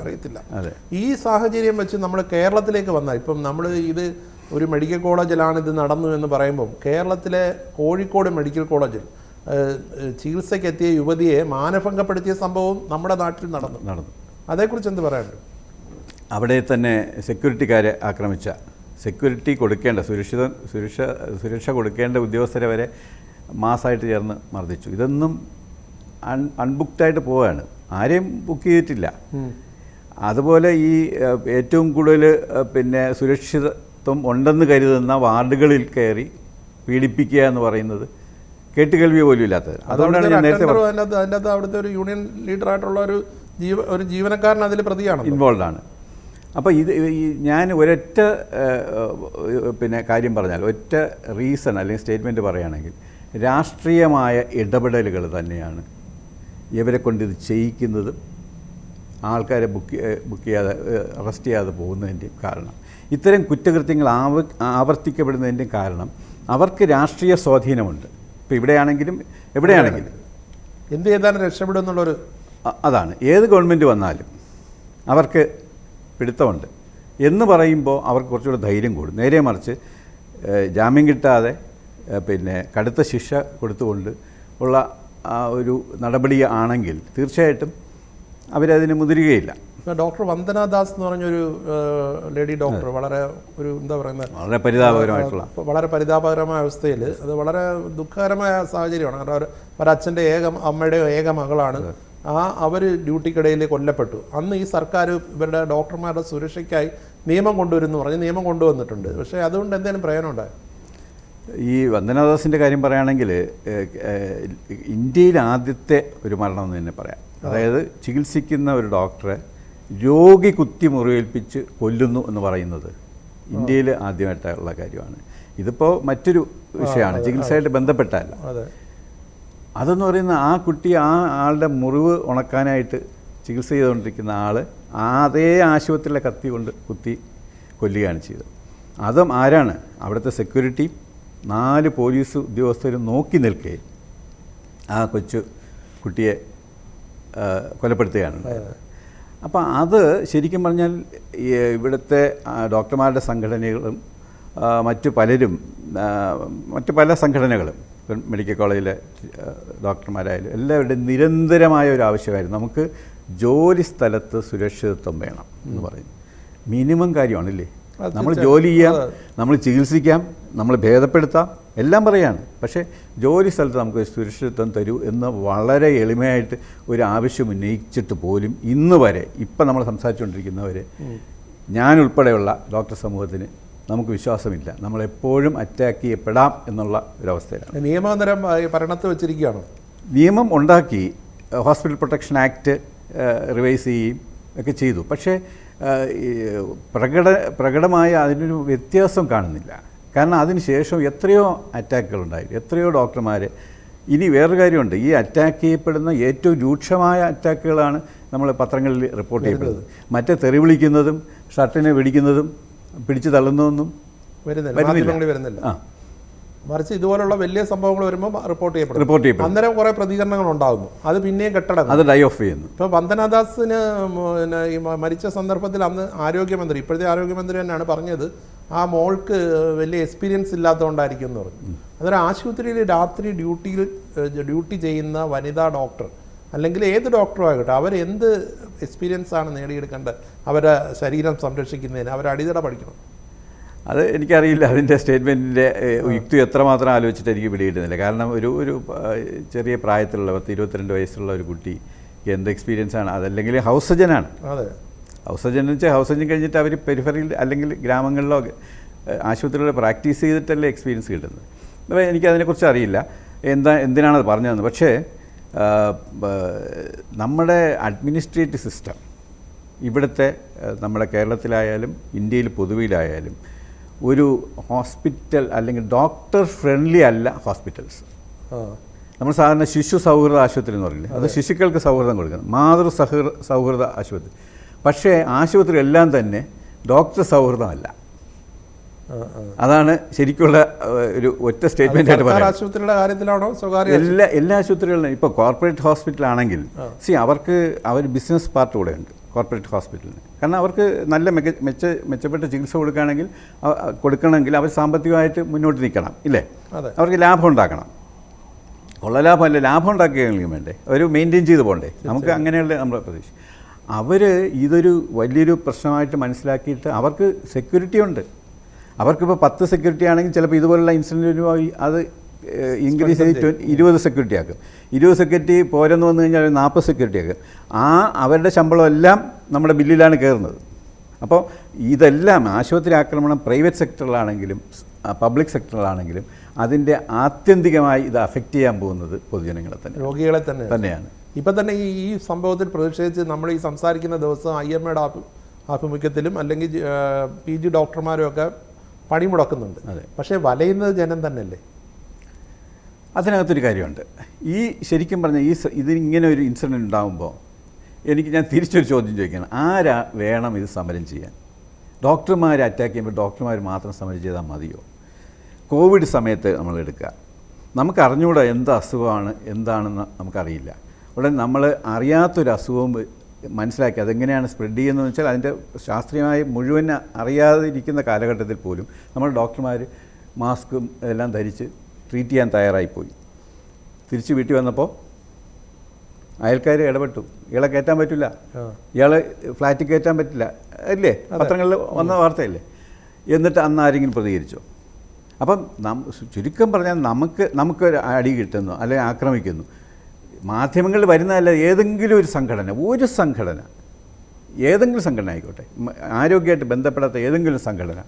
അറിയത്തില്ല. ഈ സാഹചര്യം വെച്ച് നമ്മൾ കേരളത്തിലേക്ക് വന്നാൽ ഇപ്പം നമ്മൾ ഇത് ഒരു മെഡിക്കൽ കോളേജിലാണ് ഇത് നടന്നു എന്ന് പറയുമ്പം കേരളത്തിലെ കോഴിക്കോട് മെഡിക്കൽ കോളേജിൽ ചികിത്സയ്ക്കെത്തിയ യുവതിയെ മാനഭംഗപ്പെടുത്തിയ സംഭവം നമ്മുടെ നാട്ടിൽ നടന്നു. അതേക്കുറിച്ച് എന്ത് പറയാനുണ്ട്? അവിടെ തന്നെ സെക്യൂരിറ്റിക്കാരെ ആക്രമിച്ച, സെക്യൂരിറ്റി കൊടുക്കേണ്ട സുരക്ഷ കൊടുക്കേണ്ട ഉദ്യോഗസ്ഥരെ വരെ മാസമായിട്ട് ചേർന്ന് മർദ്ദിച്ചു. ഇതൊന്നും അൺബുക്ക്ഡായിട്ട് പോവുകയാണ്, ആരെയും ബുക്ക് ചെയ്തിട്ടില്ല. അതുപോലെ ഈ ഏറ്റവും കൂടുതൽ പിന്നെ സുരക്ഷിതത്വം ഉണ്ടെന്ന് കരുതുന്ന വാർഡുകളിൽ കയറി പീഡിപ്പിക്കുക എന്ന് പറയുന്നത് കേട്ടുകേൾവി പോലും ഇല്ലാത്തത്. അതുകൊണ്ടാണ് ഞാൻ നേരത്തെ അതിൻ്റെ അവിടുത്തെ ഒരു യൂണിയൻ ലീഡറായിട്ടുള്ള ഒരു ജീവനക്കാരൻ അതിൽ പ്രതിയാണ്, ഇൻവോൾവ് ആണ്. അപ്പോൾ ഞാൻ ഒരൊറ്റ പിന്നെ കാര്യം പറഞ്ഞാൽ, ഒറ്റ റീസൺ അല്ലെങ്കിൽ സ്റ്റേറ്റ്മെൻറ്റ് പറയുകയാണെങ്കിൽ, രാഷ്ട്രീയമായ ഇടപെടലുകൾ തന്നെയാണ് ഇവരെ കൊണ്ട് ഇത് ചെയ്യിക്കുന്നതും ആൾക്കാരെ ബുക്ക് ചെയ്യാതെ അറസ്റ്റ് ചെയ്യാതെ പോകുന്നതിൻ്റെയും കാരണം. ഇത്തരം കുറ്റകൃത്യങ്ങൾ ആവർത്തിക്കപ്പെടുന്നതിൻ്റെയും കാരണം അവർക്ക് രാഷ്ട്രീയ സ്വാധീനമുണ്ട്. ഇപ്പോൾ ഇവിടെയാണെങ്കിലും എവിടെയാണെങ്കിലും എന്ത് ചെയ്താലും രക്ഷപ്പെടും എന്നുള്ളൊരു അതാണ്. ഏത് ഗവൺമെൻറ് വന്നാലും അവർക്ക് പിടുത്തമുണ്ട് എന്ന് പറയുമ്പോൾ അവർക്ക് കുറച്ചുകൂടെ ധൈര്യം കൂടും. നേരെ മറിച്ച് ജാമ്യം കിട്ടാതെ പിന്നെ കടുത്ത ശിക്ഷ കൊടുത്തുകൊണ്ട് ഉള്ള ഒരു നടപടി ആണെങ്കിൽ തീർച്ചയായിട്ടും അവരതിന് മുതിരുകയില്ല. ഡോക്ടർ വന്ദന ദാസ് എന്ന് പറഞ്ഞൊരു ലേഡി ഡോക്ടർ വളരെ ഒരു എന്താ പറയുന്നത് വളരെ പരിതാപകരമായ അവസ്ഥയിൽ, അത് വളരെ ദുഃഖകരമായ സാഹചര്യമാണ്. കാരണം ഒരച്ഛൻ്റെ അമ്മയുടെ ഏക മകളാണ്. അവർ ഡ്യൂട്ടിക്കിടയിൽ കൊല്ലപ്പെട്ടു. അന്ന് ഈ സർക്കാർ ഇവരുടെ ഡോക്ടർമാരുടെ സുരക്ഷയ്ക്കായി നിയമം കൊണ്ടുവരുമെന്ന് പറഞ്ഞ് നിയമം കൊണ്ടുവന്നിട്ടുണ്ട്. പക്ഷേ അതുകൊണ്ട് എന്തെങ്കിലും പ്രയോജനം ഉണ്ടായോ? ഈ വന്ദനാദാസിൻ്റെ കാര്യം പറയുകയാണെങ്കിൽ ഇന്ത്യയിൽ ആദ്യത്തെ ഒരു മരണം എന്ന് തന്നെ പറയാം. അതായത് ചികിത്സിക്കുന്ന ഒരു ഡോക്ടറെ രോഗി കുത്തി മുറിവേൽപ്പിച്ച് കൊല്ലുന്നു എന്ന് പറയുന്നത് ഇന്ത്യയിൽ ആദ്യമായിട്ടുള്ള കാര്യമാണ്. ഇതിപ്പോൾ മറ്റൊരു വിഷയമാണ്, ചികിത്സയായിട്ട് ബന്ധപ്പെട്ടല്ല. അതെന്ന് പറയുന്ന ആ കുട്ടി ആളുടെ മുറിവ് ഉണക്കാനായിട്ട് ചികിത്സ ചെയ്തുകൊണ്ടിരിക്കുന്ന ആൾ അതേ ആശുപത്രിയിലെ കത്തി കൊണ്ട് കുത്തി കൊല്ലുകയാണ് ചെയ്തത്. അതും ആരാണ്? അവിടുത്തെ സെക്യൂരിറ്റി 4 പോലീസ് ഉദ്യോഗസ്ഥരും നോക്കി നിൽക്കെ ആ കുട്ടിയെ കൊലപ്പെടുത്തുകയാണ്. അപ്പോൾ അത് ശരിക്കും പറഞ്ഞാൽ ഇവിടുത്തെ ഡോക്ടർമാരുടെ സംഘടനകളും മറ്റു പല സംഘടനകളും മെഡിക്കൽ കോളേജിലെ ഡോക്ടർമാരായാലും എല്ലാവരുടെയും നിരന്തരമായ ഒരു ആവശ്യമായിരുന്നു, നമുക്ക് ജോലി സ്ഥലത്ത് സുരക്ഷിതത്വം വേണം എന്ന് പറയുന്നു. മിനിമം കാര്യമാണല്ലേ. നമ്മൾ ജോലി ചെയ്യാം, നമ്മൾ ചികിത്സിക്കാം, നമ്മൾ ഭേദപ്പെടുത്താം, എല്ലാം പറയാണ്. പക്ഷേ ജോലി സ്ഥലത്ത് നമുക്ക് സുരക്ഷിതത്വം തരൂ എന്ന് വളരെ എളിമയായിട്ട് ഒരു ആവശ്യം ഉന്നയിച്ചിട്ട് പോലും ഇന്ന് വരെ ഇപ്പം നമ്മൾ സംസാരിച്ചുകൊണ്ടിരിക്കുന്നവരെ ഞാനുൾപ്പെടെയുള്ള ഡോക്ടർ സമൂഹത്തിന് നമുക്ക് വിശ്വാസമില്ല. നമ്മളെപ്പോഴും അറ്റാക്ക് ചെയ്യപ്പെടാം എന്നുള്ള ഒരവസ്ഥയിലാണ്. നിയമാന്തരം ഭരണത്ത് വെച്ചിരിക്കുകയാണോ? നിയമം ഉണ്ടാക്കി, ഹോസ്പിറ്റൽ പ്രൊട്ടക്ഷൻ ആക്ട് റിവൈസ് ചെയ്യുകയും ഒക്കെ ചെയ്തു. പക്ഷേ പ്രകടമായ അതിനൊരു വ്യത്യാസം കാണുന്നില്ല. കാരണം അതിന് ശേഷം എത്രയോ അറ്റാക്കുകളുണ്ടായി, എത്രയോ ഡോക്ടർമാർ. ഇനി വേറൊരു കാര്യമുണ്ട്, ഈ അറ്റാക്ക് ചെയ്യപ്പെടുന്ന ഏറ്റവും രൂക്ഷമായ അറ്റാക്കുകളാണ് നമ്മൾ പത്രങ്ങളിൽ റിപ്പോർട്ട് ചെയ്യപ്പെടുന്നത്. മറ്റേ തെറി വിളിക്കുന്നതും ഷർട്ടിനെ വെടിക്കുന്നതും പിടിച്ചു തള്ളുന്നതൊന്നും വരുന്നില്ല. മറിച്ച് ഇതുപോലുള്ള വലിയ സംഭവങ്ങൾ വരുമ്പോൾ റിപ്പോർട്ട് ചെയ്യപ്പെടും. അന്നേരം കുറെ പ്രതികരണങ്ങൾ ഉണ്ടാകുന്നു, അത് പിന്നെയും കെട്ടടങ്ങും, അത് ഡൈ ഓഫ് ചെയ്യുന്നു. ഇപ്പോൾ വന്ദനാദാസിന് ഈ മരിച്ച സന്ദർഭത്തിൽ അന്ന് ആരോഗ്യമന്ത്രി, ഇപ്പോഴത്തെ ആരോഗ്യമന്ത്രി തന്നെയാണ് പറഞ്ഞത്, ആ മോൾക്ക് വലിയ എക്സ്പീരിയൻസ് ഇല്ലാത്തതുകൊണ്ടായിരിക്കും എന്ന് പറഞ്ഞു. അതൊരു ആശുപത്രിയിൽ രാത്രി ഡ്യൂട്ടി ചെയ്യുന്ന വനിതാ ഡോക്ടർ അല്ലെങ്കിൽ ഏത് ഡോക്ടറും ആകട്ടെ, അവരെന്ത് എക്സ്പീരിയൻസ് ആണ് നേടിയെടുക്കേണ്ടത് അവരുടെ ശരീരം സംരക്ഷിക്കുന്നതിന്? അവർ അടിത്തറ പഠിക്കണം. അത് എനിക്കറിയില്ല, അതിൻ്റെ സ്റ്റേറ്റ്മെൻറ്റിൻ്റെ യുക്തി എത്രമാത്രം ആലോചിച്ചിട്ട് എനിക്ക് പിടികിട്ടുന്നില്ല. കാരണം ഒരു ചെറിയ പ്രായത്തിലുള്ള 22 വയസ്സുള്ള ഒരു കുട്ടിക്ക് എന്ത് എക്സ്പീരിയൻസ് ആണ്? അതല്ലെങ്കിൽ ഹൗസ് സർജനാണ്. അതെ, ഹൗസ് സർജൻ എന്ന് വെച്ചാൽ ഹൗസ് സർജൻ കഴിഞ്ഞിട്ട് അവർ പെരിഫറിയിൽ അല്ലെങ്കിൽ ഗ്രാമങ്ങളിലോ ആശുപത്രികളിലോ പ്രാക്ടീസ് ചെയ്തിട്ടല്ലേ എക്സ്പീരിയൻസ് കിട്ടുന്നത്. അപ്പോൾ എനിക്കതിനെക്കുറിച്ച് അറിയില്ല എന്തിനാണത് പറഞ്ഞതെന്ന്. പക്ഷേ നമ്മുടെ അഡ്മിനിസ്ട്രേറ്റീവ് സിസ്റ്റം ഇവിടുത്തെ നമ്മുടെ കേരളത്തിലായാലും ഇന്ത്യയിൽ പൊതുവിലായാലും ഒരു ഹോസ്പിറ്റൽ അല്ലെങ്കിൽ ഡോക്ടർ ഫ്രണ്ട്ലി അല്ല ഹോസ്പിറ്റൽസ്. നമ്മൾ സാധാരണ ശിശു സൗഹൃദ ആശുപത്രി എന്ന് പറയില്ലേ, അത് ശിശുക്കൾക്ക് സൗഹൃദം കൊടുക്കുന്നത്, മാതൃ സൗഹൃദ ആശുപത്രി. പക്ഷേ ആശുപത്രി എല്ലാം തന്നെ ഡോക്ടർ സൗഹൃദമല്ല. അതാണ് ശരിക്കുള്ള ഒരു ഒറ്റ സ്റ്റേറ്റ്മെൻ്റ് ആയിട്ട് പറയാം. ആശുപത്രിയുടെ കാര്യത്തിലാണോ സ്വകാര്യ? എല്ലാ ആശുപത്രികളിലും ഇപ്പോൾ കോർപ്പറേറ്റ് ഹോസ്പിറ്റലാണെങ്കിൽ അവർ ബിസിനസ് പാർട്ട് കൂടെ ഉണ്ട് കോർപ്പറേറ്റ് ഹോസ്പിറ്റലിന്. കാരണം അവർക്ക് നല്ല മെച്ചപ്പെട്ട ചികിത്സ കൊടുക്കണമെങ്കിൽ അവർ സാമ്പത്തികമായിട്ട് മുന്നോട്ട് നിൽക്കണം, ഇല്ലേ? അവർക്ക് ലാഭം ഉണ്ടാക്കണം. ഉള്ള ലാഭമല്ല, ലാഭം ഉണ്ടാക്കുകയെങ്കിലും വേണ്ടേ, അവർ മെയിൻറ്റെയിൻ ചെയ്ത് പോകണ്ടേ? നമുക്ക് അങ്ങനെയുള്ള നമ്മുടെ പ്രതീക്ഷ. അവർ ഇതൊരു വലിയൊരു പ്രശ്നമായിട്ട് മനസ്സിലാക്കിയിട്ട് അവർക്ക് സെക്യൂരിറ്റി ഉണ്ട്. അവർക്കിപ്പോൾ 10 സെക്യൂരിറ്റി ആണെങ്കിൽ ചിലപ്പോൾ ഇതുപോലുള്ള ഇൻസിഡൻറ്റുമായി അത് ഇൻക്രീസ് ചെയ്ത് 20 സെക്യൂരിറ്റി ആക്കും. 20 സെക്യൂരിറ്റി പോരെന്ന് വന്നു കഴിഞ്ഞാൽ 40 സെക്യൂരിറ്റി ആക്കും. അവരുടെ ശമ്പളം എല്ലാം നമ്മുടെ ബില്ലിലാണ് കയറുന്നത്. അപ്പോൾ ഇതെല്ലാം ആശുപത്രി ആക്രമണം പ്രൈവറ്റ് സെക്ടറിലാണെങ്കിലും പബ്ലിക് സെക്ടറിലാണെങ്കിലും അതിൻ്റെ ആത്യന്തികമായി ഇത് അഫക്റ്റ് ചെയ്യാൻ പോകുന്നത് പൊതുജനങ്ങളെ തന്നെ, രോഗികളെ തന്നെയാണ്. ഇപ്പം തന്നെ ഈ സംഭവത്തിൽ പ്രതിഷേധിച്ച് നമ്മൾ ഈ സംസാരിക്കുന്ന ദിവസം IMAയുടെ ആഭിമുഖ്യത്തിലും അല്ലെങ്കിൽ PG ഡോക്ടർമാരും ഒക്കെ പണിമുടക്കുന്നുണ്ട്. പക്ഷേ വലയുന്നത് ജനം തന്നെയല്ലേ? അതിനകത്തൊരു കാര്യമുണ്ട്. ശരിക്കും പറഞ്ഞാൽ ഇതിങ്ങനെ ഒരു ഇൻസിഡൻറ്റ് ഉണ്ടാകുമ്പോൾ ഞാൻ തിരിച്ചൊരു ചോദ്യം ചോദിക്കുകയാണ്, ആരാ വേണം ഇത് സമരം ചെയ്യാൻ? ഡോക്ടർമാരെ അറ്റാക്ക് ചെയ്യുമ്പോൾ ഡോക്ടർമാർ മാത്രം സമരം ചെയ്താൽ മതിയോ? കോവിഡ് സമയത്ത് നമ്മൾ എടുക്കുക, നമുക്ക് അറിഞ്ഞുകൂടാ എന്ത് അസുഖമാണ് എന്താണെന്ന് നമുക്കറിയില്ല. ഉടനെ നമ്മൾ അറിയാത്തൊരു അസുഖവും മനസ്സിലാക്കി അതെങ്ങനെയാണ് സ്പ്രെഡ് ചെയ്യുന്നതെന്ന് വെച്ചാൽ അതിൻ്റെ ശാസ്ത്രീയമായി മുഴുവൻ അറിയാതിരിക്കുന്ന കാലഘട്ടത്തിൽ പോലും നമ്മൾ ഡോക്ടർമാർ മാസ്കും എല്ലാം ധരിച്ച് ട്രീറ്റ് ചെയ്യാൻ തയ്യാറായിപ്പോയി. തിരിച്ച് വീട്ടിൽ വന്നപ്പോൾ അയൽക്കാർ ഇടപെട്ടു, ഇയാളെ കയറ്റാൻ പറ്റില്ല, ഇയാളെ ഫ്ലാറ്റിൽ കയറ്റാൻ പറ്റില്ല, അല്ലേ? പത്രങ്ങളിൽ വന്ന വാർത്തയല്ലേ? എന്നിട്ട് അന്ന് ആരെങ്കിലും പ്രതികരിച്ചോ? അപ്പം ചുരുക്കം പറഞ്ഞാൽ നമുക്കൊരു അടി കിട്ടുന്നു അല്ലെങ്കിൽ ആക്രമിക്കുന്നു. മാധ്യമങ്ങളിൽ വരുന്നതല്ല, ഏതെങ്കിലും ഒരു സംഘടന ആയിക്കോട്ടെ, ആരോഗ്യമായിട്ട് ബന്ധപ്പെടാത്ത ഏതെങ്കിലും സംഘടന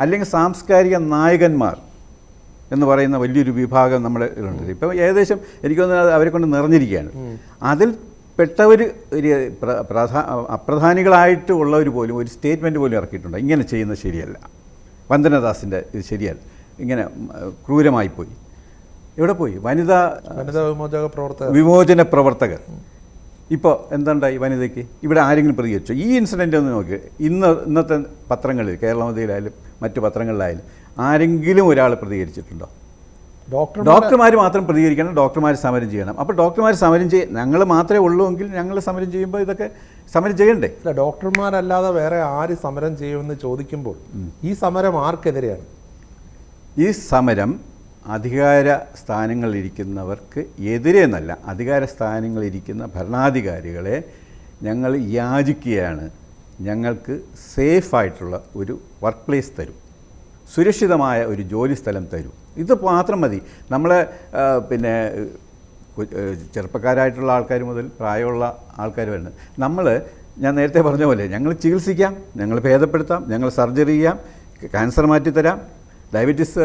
അല്ലെങ്കിൽ സാംസ്കാരിക നായകന്മാർ എന്ന് പറയുന്ന വലിയൊരു വിഭാഗം നമ്മുടെ ഇതിലുണ്ട്. ഇപ്പം ഏകദേശം എനിക്ക് തോന്നുന്നത് അവരെ കൊണ്ട് നിറഞ്ഞിരിക്കുകയാണ്. അതിൽ പെട്ടവർ ഒരു അപ്രധാനികളായിട്ട് ഉള്ളവർ പോലും ഒരു സ്റ്റേറ്റ്മെൻറ്റ് പോലും ഇറക്കിയിട്ടുണ്ട്, ഇങ്ങനെ ചെയ്യുന്നത് ശരിയല്ല, വന്ദനദാസിൻ്റെ ഇത് ശരിയല്ല, ഇങ്ങനെ ക്രൂരമായിപ്പോയി. എവിടെ പോയി വനിതാ വിമോചന പ്രവർത്തകർ? ഇപ്പോൾ എന്തുണ്ടായി വനിതയ്ക്ക്? ഇവിടെ ആരെങ്കിലും പ്രതികരിച്ചോ? ഈ ഇൻസിഡൻ്റ് ഒന്ന് നോക്ക്. ഇന്നത്തെ പത്രങ്ങളിൽ, കേരളമതിയിലായാലും മറ്റു പത്രങ്ങളിലായാലും ആരെങ്കിലും ഒരാൾ പ്രതികരിച്ചിട്ടുണ്ടോ? ഡോക്ടർമാർ മാത്രം പ്രതികരിക്കണം, ഡോക്ടർമാർ സമരം ചെയ്യണം. അപ്പോൾ ഡോക്ടർമാർ സമരം ഞങ്ങൾ മാത്രമേ ഉള്ളൂ എങ്കിൽ ഞങ്ങൾ സമരം ചെയ്യുമ്പോൾ ഇതൊക്കെ സമരം ചെയ്യണ്ടേ? അല്ല, ഡോക്ടർമാരല്ലാതെ വേറെ ആര് സമരം ചെയ്യുമെന്ന് ചോദിക്കുമ്പോൾ ഈ സമരം ആർക്കെതിരെയാണ്? ഈ സമരം അധികാര സ്ഥാനങ്ങളിലിരിക്കുന്നവർക്ക് എതിരെ എന്നല്ല, അധികാര സ്ഥാനങ്ങളിലിരിക്കുന്ന ഭരണാധികാരികളെ ഞങ്ങൾ യാചിക്കുകയാണ്, ഞങ്ങൾക്ക് സേഫായിട്ടുള്ള ഒരു വർക്ക് പ്ലേസ് തരൂ, സുരക്ഷിതമായ ഒരു ജോലി സ്ഥലം തരൂ. ഇത് മാത്രം മതി. നമ്മളെ പിന്നെ ചെറുപ്പക്കാരായിട്ടുള്ള ആൾക്കാർ മുതൽ പ്രായമുള്ള ആൾക്കാർ വരുന്നത് ഞാൻ നേരത്തെ പറഞ്ഞ പോലെ ഞങ്ങൾ ചികിത്സിക്കാം, ഞങ്ങൾ ഭേദപ്പെടുത്താം, ഞങ്ങൾ സർജറി ചെയ്യാം, ക്യാൻസർ മാറ്റിത്തരാം, ഡയബറ്റീസ്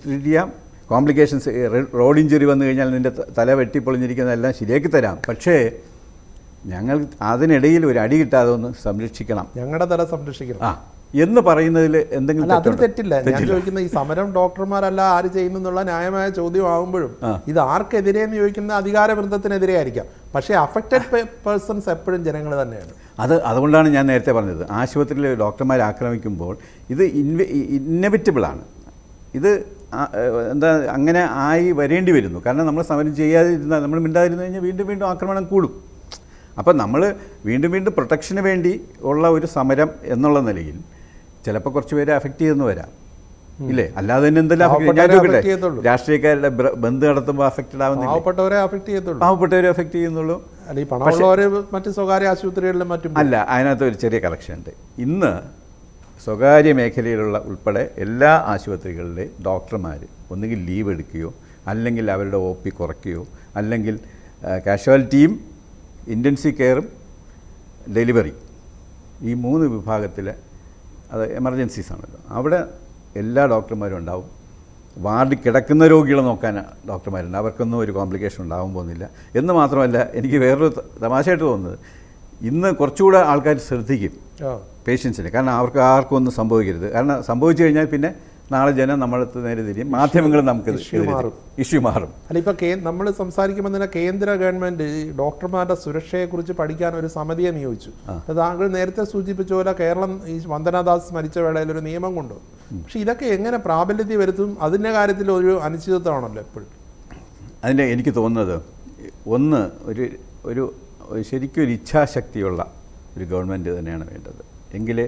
ട്രീറ്റ് ചെയ്യാം, കോംപ്ലിക്കേഷൻസ് റോഡ് ഇഞ്ചുറി വന്നു കഴിഞ്ഞാൽ നിൻ്റെ തല വെട്ടിപ്പൊളിഞ്ഞിരിക്കുന്നതെല്ലാം ശരിയാക്കി തരാം. പക്ഷേ ഞങ്ങൾ അതിനിടയിൽ ഒരു അടി കിട്ടാതെ ഒന്ന് സംരക്ഷിക്കണം, ഞങ്ങളുടെ തല സംരക്ഷിക്കണം എന്ന് പറയുന്നതിൽ എന്തെങ്കിലും അതിൽ തെറ്റില്ല. ഞാൻ ചോദിക്കുന്ന ഈ സമരം ഡോക്ടർമാരല്ല ആര് ചെയ്യുന്നു എന്നുള്ള ന്യായമായ ചോദ്യമാകുമ്പോഴും ഇത് ആർക്കെതിരെ എന്ന് ചോദിക്കുന്ന അധികാര വൃന്ദത്തിനെതിരെ ആയിരിക്കാം. പക്ഷേ അഫക്റ്റഡ് പേഴ്സൺസ് എപ്പോഴും ജനങ്ങൾ തന്നെയാണ്. അതുകൊണ്ടാണ് ഞാൻ നേരത്തെ പറഞ്ഞത്, ആശുപത്രിയിൽ ഡോക്ടർമാരെ ആക്രമിക്കുമ്പോൾ ഇത് ഇന്നവിറ്റബിളാണ്. ഇത് എന്താ അങ്ങനെ ആയി വരേണ്ടി വരുന്നു. കാരണം നമ്മൾ സമരം ചെയ്യാതിരുന്നാൽ, നമ്മൾ മിണ്ടാതിരുന്നു കഴിഞ്ഞാൽ വീണ്ടും വീണ്ടും ആക്രമണം കൂടും. അപ്പം നമ്മൾ വീണ്ടും വീണ്ടും പ്രൊട്ടക്ഷന് വേണ്ടി ഉള്ള ഒരു സമരം എന്നുള്ള നിലയിൽ ചിലപ്പോൾ കുറച്ച് പേരെ അഫക്റ്റ് ചെയ്യുന്നു വരാം, ഇല്ലേ? അല്ലാതെ തന്നെ എന്തെല്ലാം രാഷ്ട്രീയക്കാരുടെ ബന്ധു നടത്തുമ്പോൾ അഫക്റ്റഡ് ആവുന്നില്ല, പാവപ്പെട്ടവരെ അഫക്റ്റ് ചെയ്യുന്നുള്ളൂ. മറ്റ് സ്വകാര്യ ആശുപത്രികളിലും മറ്റും അല്ല. അതിനകത്ത് ഒരു ചെറിയ കറക്ഷൻ ഉണ്ട്. ഇന്ന് സ്വകാര്യ മേഖലയിലുള്ള ഉൾപ്പെടെ എല്ലാ ആശുപത്രികളിലെ ഡോക്ടർമാർ ഒന്നുകിൽ ലീവ് എടുക്കുകയോ അല്ലെങ്കിൽ അവരുടെ OP കുറയ്ക്കുകയോ അല്ലെങ്കിൽ കാഷ്വാലിറ്റിയും ഇൻറ്റൻസീവ് കെയറും ഡെലിവറി ഈ 3 വിഭാഗത്തിൽ, അത് എമർജൻസീസ് ആണല്ലോ, അവിടെ എല്ലാ ഡോക്ടർമാരും ഉണ്ടാവും. വാർഡിൽ കിടക്കുന്ന രോഗികളെ നോക്കാൻ ഡോക്ടർമാരുണ്ട്. അവർക്കൊന്നും ഒരു കോംപ്ലിക്കേഷൻ ഉണ്ടാകാൻ പോകുന്നില്ല. എന്ന് മാത്രമല്ല, എനിക്ക് വേറൊരു തമാശയായിട്ട് തോന്നുന്നത്, ഇന്ന് കുറച്ചുകൂടെ ആൾക്കാർ ശ്രദ്ധിക്കും പേഷ്യൻസിനെ. കാരണം അവർക്ക് ആർക്കും ഒന്നും സംഭവിക്കരുത്. കാരണം സംഭവിച്ചു കഴിഞ്ഞാൽ പിന്നെ നാളെ ജനം നമ്മളടുത്ത് നേരെ തിരിയും, മാധ്യമങ്ങൾ നമുക്ക് ഇഷ്യൂ മാറും. അല്ല, ഇപ്പോൾ നമ്മൾ സംസാരിക്കുമ്പോൾ തന്നെ കേന്ദ്ര ഗവൺമെൻറ് ഡോക്ടർമാരുടെ സുരക്ഷയെക്കുറിച്ച് പഠിക്കാൻ ഒരു സമിതിയെ നിയോഗിച്ചു. താങ്കൾ നേരത്തെ സൂചിപ്പിച്ച പോലെ കേരളം ഈ വന്ദനാദാസ് മരിച്ച വേളയിൽ ഒരു നിയമം കൊണ്ടുവന്നു. പക്ഷെ ഇതൊക്കെ എങ്ങനെ പ്രാബല്യത്തിൽ വരുത്തും? അതിൻ്റെ കാര്യത്തിൽ ഒരു അനിശ്ചിതത്വമാണല്ലോ എപ്പോഴും. അതിൻ്റെ എനിക്ക് തോന്നുന്നത്, ഒന്ന് ഒരു ശരിക്കും ഒരു ഇച്ഛാശക്തിയുള്ള ഒരു ഗവൺമെൻറ് തന്നെയാണ് വേണ്ടത്. എങ്കിലേ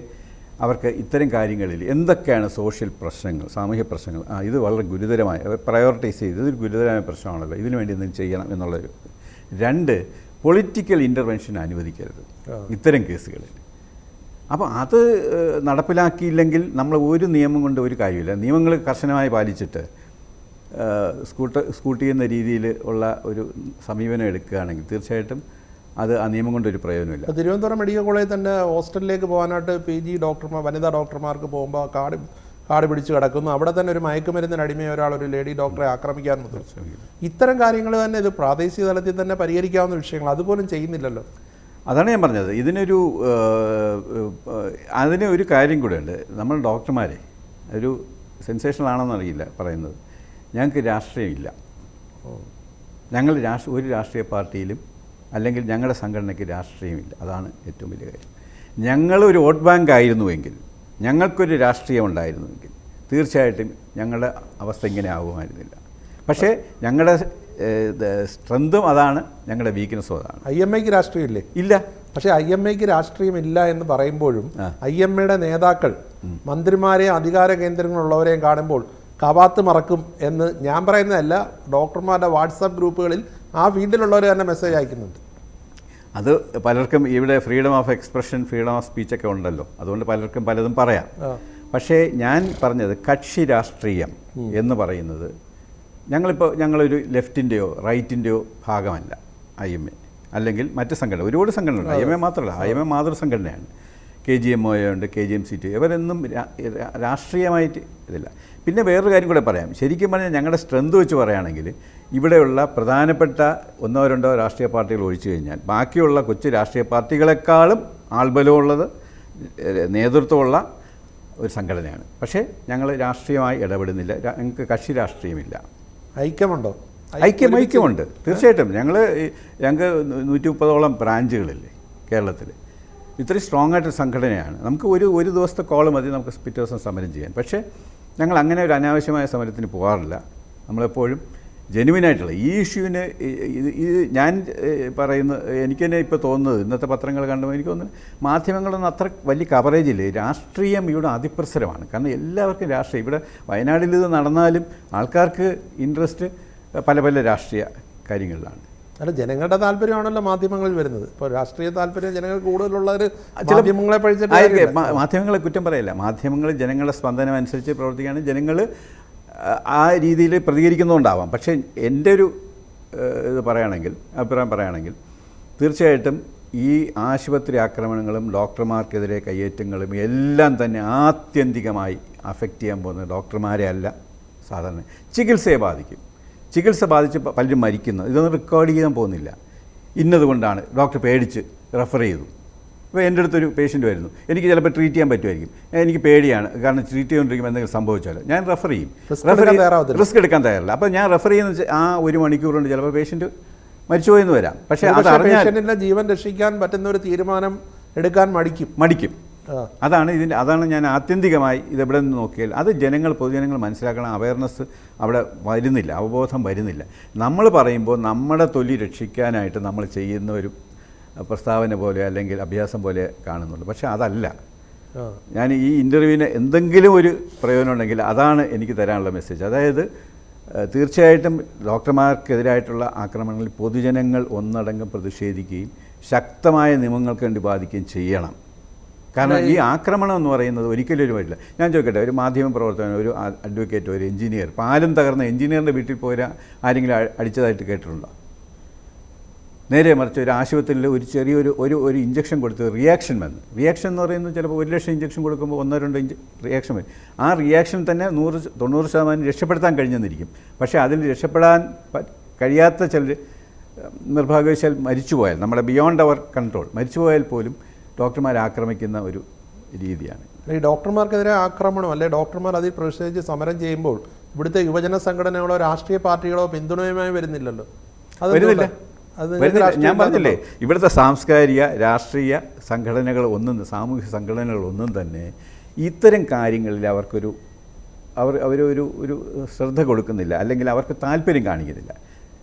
അവർക്ക് ഇത്തരം കാര്യങ്ങളിൽ എന്തൊക്കെയാണ് സോഷ്യൽ പ്രശ്നങ്ങൾ, സാമൂഹ്യ പ്രശ്നങ്ങൾ, ഇത് വളരെ ഗുരുതരമായ പ്രയോറിറ്റൈസ് ചെയ്ത് ഇതൊരു ഗുരുതരമായ പ്രശ്നമാണല്ലോ, ഇതിനു വേണ്ടി എന്തെങ്കിലും ചെയ്യണം എന്നുള്ളൊരു. 2, പൊളിറ്റിക്കൽ ഇൻ്റർവെൻഷൻ അനുവദിക്കരുത് ഇത്തരം കേസുകളിൽ. അപ്പോൾ അത് നടപ്പിലാക്കിയില്ലെങ്കിൽ നമ്മൾ ഒരു നിയമം കൊണ്ട് ഒരു കാര്യമില്ല. നിയമങ്ങൾ കർശനമായി പാലിച്ചിട്ട് സ്കൂട്ട് ചെയ്യുന്ന രീതിയിൽ ഉള്ള ഒരു സമീപനം എടുക്കുകയാണെങ്കിൽ തീർച്ചയായിട്ടും അത് ആ നിയമം കൊണ്ടൊരു പ്രയോജനമില്ല. തിരുവനന്തപുരം മെഡിക്കൽ കോളേജിൽ തന്നെ ഹോസ്റ്റലിലേക്ക് പോകാനായിട്ട് PG ഡോക്ടർമാർ, വനിതാ ഡോക്ടർമാർക്ക് പോകുമ്പോൾ കാട് പിടിച്ച് കിടക്കുന്നു. അവിടെ തന്നെ ഒരു മയക്കുമരുന്നിന് അടിമയെ ഒരു ലേഡി ഡോക്ടറെ ആക്രമിക്കാൻ മുതിർന്നു. ഇത്തരം കാര്യങ്ങൾ തന്നെ ഇത് പ്രാദേശിക തലത്തിൽ തന്നെ പരിഹരിക്കാവുന്ന വിഷയങ്ങൾ, അതുപോലും ചെയ്യുന്നില്ലല്ലോ. അതാണ് ഞാൻ പറഞ്ഞത്. അതിന് ഒരു കാര്യം കൂടെ ഉണ്ട്. നമ്മൾ ഡോക്ടർമാരെ ഒരു സെൻസേഷണൽ ആണെന്നറിയില്ല പറയുന്നത്, ഞങ്ങൾക്ക് രാഷ്ട്രീയമില്ല. ഞങ്ങൾ ഒരു രാഷ്ട്രീയ പാർട്ടിയിലും അല്ലെങ്കിൽ ഞങ്ങളുടെ സംഘടനയ്ക്ക് രാഷ്ട്രീയമില്ല. അതാണ് ഏറ്റവും വലിയ കാര്യം. ഞങ്ങളൊരു വോട്ട് ബാങ്ക് ആയിരുന്നുവെങ്കിൽ, ഞങ്ങൾക്കൊരു രാഷ്ട്രീയം ഉണ്ടായിരുന്നുവെങ്കിൽ തീർച്ചയായിട്ടും ഞങ്ങളുടെ അവസ്ഥ ഇങ്ങനെ ആകുമായിരുന്നില്ല. പക്ഷേ ഞങ്ങളുടെ സ്ട്രെങ്തും അതാണ്, ഞങ്ങളുടെ വീക്ക്നെസ്സും അതാണ്. IMAക്ക് രാഷ്ട്രീയമില്ലേ? ഇല്ല. പക്ഷേ IMAക്ക് രാഷ്ട്രീയമില്ല എന്ന് പറയുമ്പോഴും IMAയുടെ നേതാക്കൾ മന്ത്രിമാരെയും അധികാര കേന്ദ്രങ്ങളുള്ളവരെയും കാണുമ്പോൾ കവാത്ത് മറക്കും എന്ന് ഞാൻ പറയുന്നതല്ല, ഡോക്ടർമാരുടെ വാട്സാപ്പ് ഗ്രൂപ്പുകളിൽ ആ ഫീൽഡിലുള്ളവർ തന്നെ മെസ്സേജ് അയക്കുന്നുണ്ട്. അത് പലർക്കും ഇവിടെ freedom of expression, freedom of സ്പീച്ചൊക്കെ ഉണ്ടല്ലോ, അതുകൊണ്ട് പലർക്കും പലതും പറയാം. പക്ഷേ ഞാൻ പറഞ്ഞത് കക്ഷി രാഷ്ട്രീയം എന്ന് പറയുന്നത്, ഞങ്ങളൊരു ലെഫ്റ്റിൻ്റെയോ റൈറ്റിൻ്റെയോ ഭാഗമല്ല IMA, അല്ലെങ്കിൽ മറ്റ് സംഘടന. ഒരുപാട് സംഘടനയുണ്ട്, IMA മാത്രമല്ല. IMA മാതൃസംഘടനയാണ്. KGMO ഉണ്ട്, KGMCT, ഇവരൊന്നും രാഷ്ട്രീയമായിട്ട് ഇതില്ല. പിന്നെ വേറൊരു കാര്യം കൂടെ പറയാം. ശരിക്കും പറഞ്ഞാൽ ഞങ്ങളുടെ സ്ട്രെങ്ത് വെച്ച് പറയുകയാണെങ്കിൽ, ഇവിടെയുള്ള പ്രധാനപ്പെട്ട 1-2 രാഷ്ട്രീയ പാർട്ടികൾ ഒഴിച്ചു കഴിഞ്ഞാൽ ബാക്കിയുള്ള കൊച്ചു രാഷ്ട്രീയ പാർട്ടികളെക്കാളും ആൾബലമുള്ളത്, നേതൃത്വമുള്ള ഒരു സംഘടനയാണ്. പക്ഷേ ഞങ്ങൾ രാഷ്ട്രീയമായി ഇടപെടുന്നില്ല. ഞങ്ങൾക്ക് കക്ഷി രാഷ്ട്രീയമില്ല. ഐക്യമുണ്ടോ? ഐക്യമുണ്ട് തീർച്ചയായിട്ടും. ഞങ്ങൾക്ക് 130ഓളം ബ്രാഞ്ചുകളില്ലേ കേരളത്തിൽ. ഇത്രയും സ്ട്രോങ് ആയിട്ടൊരു സംഘടനയാണ്. നമുക്ക് ഒരു ദിവസത്തെ കോള് മതി നമുക്ക് പിറ്റേ ദിവസം സമരം ചെയ്യാൻ. പക്ഷേ ഞങ്ങൾ അങ്ങനെ ഒരു അനാവശ്യമായ സമരത്തിന് പോകാറില്ല. നമ്മളെപ്പോഴും ജെനുവിനായിട്ടുള്ള ഈ ഇഷ്യൂവിന് ഞാൻ പറയുന്നത്, എനിക്ക് തന്നെ ഇപ്പോൾ തോന്നുന്നത്, ഇന്നത്തെ പത്രങ്ങൾ കണ്ടുമ്പോൾ എനിക്ക് തോന്നുന്നത് മാധ്യമങ്ങളൊന്നും അത്ര വലിയ കവറേജ് ഇല്ല. രാഷ്ട്രീയം ഇവിടെ അതിപ്രസരമാണ്. കാരണം എല്ലാവർക്കും രാഷ്ട്രീയം, ഇവിടെ വയനാട്ടിൽ ഇത് നടന്നാലും ആൾക്കാർക്ക് ഇൻട്രസ്റ്റ് പല രാഷ്ട്രീയ കാര്യങ്ങളിലാണ്. അല്ല, ജനങ്ങളുടെ താല്പര്യമാണല്ലോ മാധ്യമങ്ങളിൽ വരുന്നത്. ഇപ്പോൾ രാഷ്ട്രീയ താല്പര്യം ജനങ്ങൾ കൂടുതലുള്ളവർ മാധ്യമങ്ങളെ പഴിച്ചിട്ട് മാധ്യമങ്ങളെ കുറ്റം പറയില്ല. മാധ്യമങ്ങൾ ജനങ്ങളുടെ സ്പന്ദനം അനുസരിച്ച് പ്രവർത്തിക്കുകയാണ്. ജനങ്ങൾ ആ രീതിയിൽ പ്രതികരിക്കുന്നതുകൊണ്ടാവാം. പക്ഷേ എൻ്റെ ഒരു അഭിപ്രായം പറയുകയാണെങ്കിൽ തീർച്ചയായിട്ടും ഈ ആശുപത്രി ആക്രമണങ്ങളും ഡോക്ടർമാർക്കെതിരെ കയ്യേറ്റങ്ങളും എല്ലാം തന്നെ ആത്യന്തികമായി അഫക്റ്റ് ചെയ്യാൻ പോകുന്നത് ഡോക്ടർമാരെ അല്ല, സാധാരണ ചികിത്സയെ ബാധിക്കും. ചികിത്സ ബാധിച്ച് പലരും മരിക്കുന്നു. ഇതൊന്നും റെക്കോർഡ് ചെയ്യാൻ പോകുന്നില്ല. ഇന്നതുകൊണ്ടാണ് ഡോക്ടർ പേടിച്ച് റെഫർ ചെയ്തു. ഇപ്പോൾ എൻ്റെ അടുത്തൊരു പേഷ്യൻ്റ് വരുന്നു, എനിക്ക് ചിലപ്പോൾ ട്രീറ്റ് ചെയ്യാൻ പറ്റുമായിരിക്കും, എനിക്ക് പേടിയാണ്, കാരണം ട്രീറ്റ് ചെയ്തുകൊണ്ടിരിക്കുമ്പോൾ എന്തെങ്കിലും സംഭവിച്ചാലോ ഞാൻ റെഫർ ചെയ്യും. റിസ്ക് എടുക്കാൻ തയ്യാറില്ല. അപ്പോൾ ഞാൻ റെഫർ ചെയ്യുന്ന ആ 1 മണിക്കൂർ കൊണ്ട് ചിലപ്പോൾ പേഷ്യൻ്റ് മരിച്ചുപോയെന്ന് വരാം. പക്ഷേ അത് പേഷ്യന്റിന്റെ ജീവൻ രക്ഷിക്കാൻ പറ്റുന്ന ഒരു തീരുമാനം എടുക്കാൻ മടിക്കും. അതാണ് ഞാൻ ആത്യന്തികമായി ഇതെവിടെ നിന്ന് നോക്കിയാൽ അത് പൊതുജനങ്ങൾ മനസ്സിലാക്കണം. അവയർനെസ് അവിടെ വരുന്നില്ല, അവബോധം വരുന്നില്ല. നമ്മൾ പറയുമ്പോൾ നമ്മുടെ തൊലി രക്ഷിക്കാനായിട്ട് നമ്മൾ ചെയ്യുന്ന ഒരു പ്രസ്താവന പോലെ അല്ലെങ്കിൽ അഭ്യാസം പോലെ കാണുന്നുള്ളൂ. പക്ഷേ അതല്ല. ഞാൻ ഈ ഇൻ്റർവ്യൂവിന് എന്തെങ്കിലും ഒരു പ്രയോജനം ഉണ്ടെങ്കിൽ അതാണ് എനിക്ക് തരാനുള്ള മെസ്സേജ്. അതായത് തീർച്ചയായിട്ടും ഡോക്ടർമാർക്കെതിരായിട്ടുള്ള ആക്രമണങ്ങളിൽ പൊതുജനങ്ങൾ ഒന്നടങ്കം പ്രതിഷേധിക്കുകയും ശക്തമായ നിയമങ്ങൾക്ക് വേണ്ടി ബാധിക്കുകയും ചെയ്യണം. കാരണം ഈ ആക്രമണം എന്ന് പറയുന്നത് ഒരിക്കലും ഒരു വരില്ല. ഞാൻ ചോദിക്കട്ടെ, ഒരു മാധ്യമ പ്രവർത്തകൻ, ഒരു അഡ്വക്കേറ്റ്, ഒരു എഞ്ചിനീയർ, പാലം തകർന്ന എഞ്ചിനീയറിൻ്റെ വീട്ടിൽ പോയി ആരെങ്കിലും അടിച്ചതായിട്ട് കേട്ടിട്ടുണ്ടോ? നേരെ മറിച്ച് ഒരു ആശുപത്രിയിൽ ഒരു ചെറിയൊരു ഒരു ഇഞ്ചക്ഷൻ കൊടുത്ത് റിയാക്ഷൻ എന്ന് പറയുന്നത് ചിലപ്പോൾ 1 ലക്ഷം ഇഞ്ചക്ഷൻ കൊടുക്കുമ്പോൾ 1-2 റിയാക്ഷൻ വരും. ആ റിയാക്ഷൻ തന്നെ 90% രക്ഷപ്പെടുത്താൻ കഴിഞ്ഞെന്നിരിക്കും. പക്ഷേ അതിൽ രക്ഷപ്പെടാൻ കഴിയാത്ത ചിലർ നിർഭാഗ്യവശാൽ മരിച്ചുപോയാൽ, നമ്മുടെ ബിയോണ്ട് അവർ കൺട്രോൾ മരിച്ചുപോയാൽ പോലും ഡോക്ടർമാരെ ആക്രമിക്കുന്ന ഒരു രീതിയാണ്. ഈ ഡോക്ടർമാർക്കെതിരെ ആക്രമണം അല്ലെ, ഡോക്ടർമാർ അതിൽ പ്രതിഷേധിച്ച് സമരം ചെയ്യുമ്പോൾ ഇവിടുത്തെ യുവജന സംഘടനകളോ രാഷ്ട്രീയ പാർട്ടികളോ പിന്തുണയുമായി വരുന്നില്ലല്ലോ. വരുന്നില്ല. ഞാൻ പറഞ്ഞില്ലേ, ഇവിടുത്തെ സാംസ്കാരിക രാഷ്ട്രീയ സംഘടനകൾ സാമൂഹിക സംഘടനകൾ ഒന്നും തന്നെ ഇത്തരം കാര്യങ്ങളിൽ അവരൊരു ശ്രദ്ധ കൊടുക്കുന്നില്ല, അല്ലെങ്കിൽ അവർക്ക് താല്പര്യം കാണിക്കുന്നില്ല.